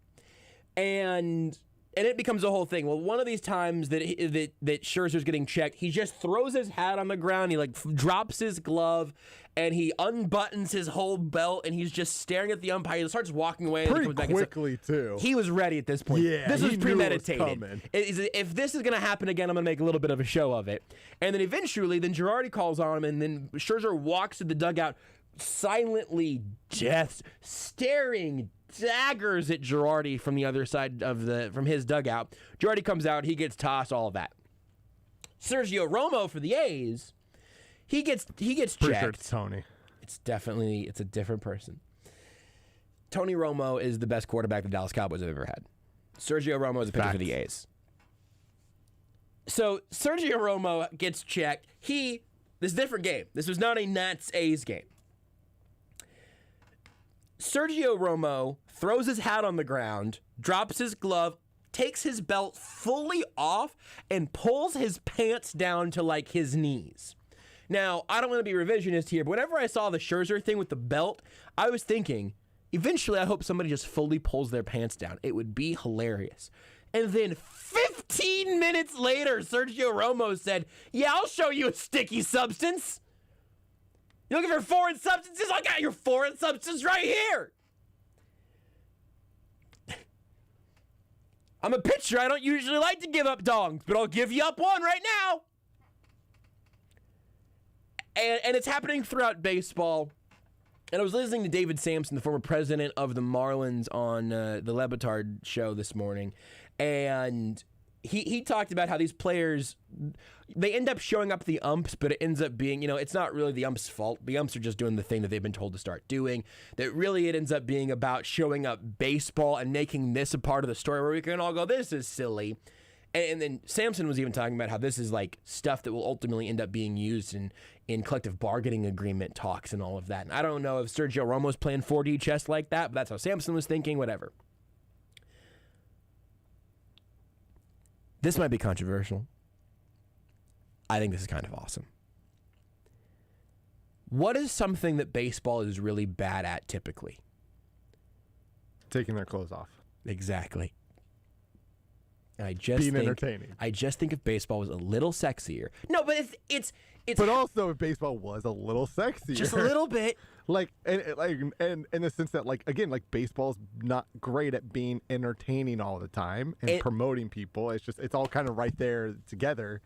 And it becomes a whole thing. Well, one of these times that Scherzer's getting checked, he just throws his hat on the ground. He drops his glove, and he unbuttons his whole belt, and he's just staring at the umpire. He starts walking away. Pretty and he comes quickly, too. He was ready at this point. Yeah, this was he premeditated. knew it was coming. If this is going to happen again, I'm going to make a little bit of a show of it. And then eventually, Girardi calls on him, and then Scherzer walks to the dugout, silently staring daggers at Girardi from the other side from his dugout. Girardi comes out, he gets tossed, all of that. Sergio Romo for the A's, he gets checked. Pretty sure it's Tony. It's a different person. Tony Romo is the best quarterback the Dallas Cowboys have ever had. Sergio Romo is a pitcher for the A's. So Sergio Romo gets checked. This is a different game. This was not a Nats-A's game. Sergio Romo throws his hat on the ground, drops his glove, takes his belt fully off and pulls his pants down to like his knees. Now, I don't want to be revisionist here, but whenever I saw the Scherzer thing with the belt, I was thinking, eventually I hope somebody just fully pulls their pants down. It would be hilarious. And then 15 minutes later, Sergio Romo said, yeah, I'll show you a sticky substance. You're looking for foreign substances? I got your foreign substance right here. I'm a pitcher. I don't usually like to give up dongs, but I'll give you up one right now. And it's happening throughout baseball. And I was listening to David Sampson, the former president of the Marlins, on the LeBatard show this morning. And he talked about how these players, they end up showing up the umps, but it ends up being, it's not really the umps' fault. The umps are just doing the thing that they've been told to start doing. That really it ends up being about showing up baseball and making this a part of the story where we can all go, this is silly. And then Sampson was even talking about how this is like stuff that will ultimately end up being used in collective bargaining agreement talks and all of that. And I don't know if Sergio Romo's playing 4D chess like that, but that's how Sampson was thinking, whatever. This might be controversial. I think this is kind of awesome. What is something that baseball is really bad at typically? Taking their clothes off. Exactly. And I just being entertaining. I just think if baseball was a little sexier. No, but it's but also if baseball was a little sexier. Just a little bit. And in the sense that again, baseball's not great at being entertaining all the time and promoting people. It's all kind of right there together.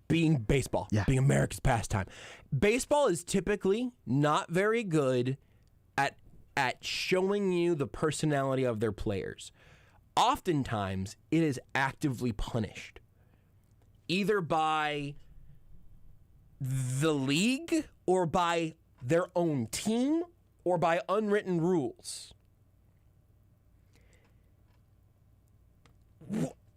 Being baseball. Yeah. Being America's pastime. Baseball is typically not very good at showing you the personality of their players. Oftentimes, it is actively punished, either by the league or by their own team or by unwritten rules.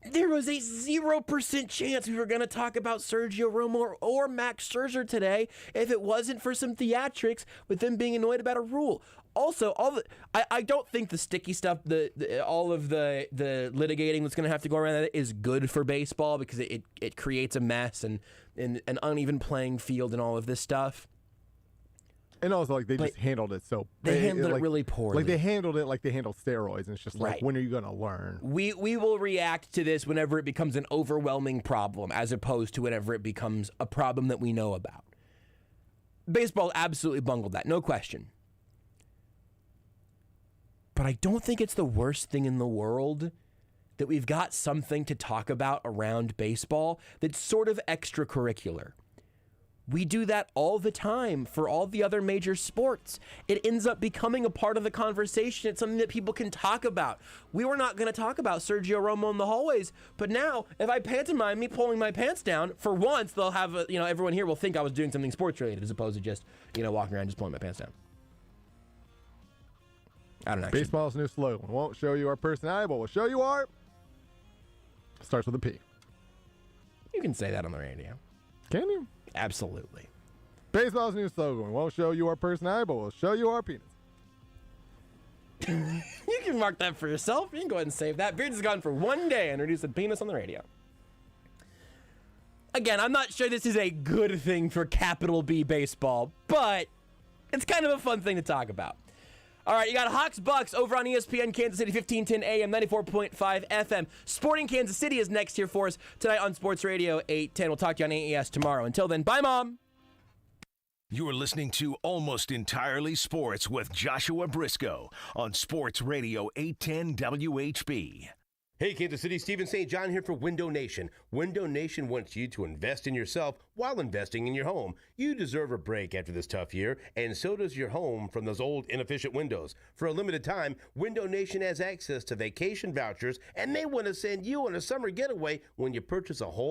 There was a 0% chance we were going to talk about Sergio Romo or Max Scherzer today if it wasn't for some theatrics with them being annoyed about a rule. Also, I don't think the sticky stuff, all of the litigating that's going to have to go around that is good for baseball because it creates a mess and an uneven playing field and all of this stuff. And also, they just handled it so... They handled it really poorly. They handled it like they handled steroids, and it's just right. When are you going to learn? We will react to this whenever it becomes an overwhelming problem, as opposed to whenever it becomes a problem that we know about. Baseball absolutely bungled that, no question. But I don't think it's the worst thing in the world that we've got something to talk about around baseball that's sort of extracurricular. We do that all the time for all the other major sports. It ends up becoming a part of the conversation. It's something that people can talk about. We were not going to talk about Sergio Romo in the hallways, but now if I pantomime me pulling my pants down, for once they'll have everyone here will think I was doing something sports related as opposed to just walking around just pulling my pants down. I don't know. Baseball's new slogan. Won't show you our personality, but we'll show you our... Starts with a P. You can say that on the radio. Can you? Absolutely. Baseball's new slogan. Won't show you our personality, but we'll show you our penis. You can mark that for yourself. You can go ahead and save that. Beards is gone for one day and reduced the penis on the radio. Again, I'm not sure this is a good thing for capital B baseball, but it's kind of a fun thing to talk about. All right, you got Hawks Bucks over on ESPN Kansas City, 1510 AM, 94.5 FM. Sporting Kansas City is next here for us tonight on Sports Radio 810. We'll talk to you on AES tomorrow. Until then, bye, Mom. You're listening to Almost Entirely Sports with Joshua Brisco on Sports Radio 810 WHB. Hey, Kansas City, Stephen St. John here for Window Nation. Window Nation wants you to invest in yourself while investing in your home. You deserve a break after this tough year, and so does your home from those old, inefficient windows. For a limited time, Window Nation has access to vacation vouchers, and they want to send you on a summer getaway when you purchase a whole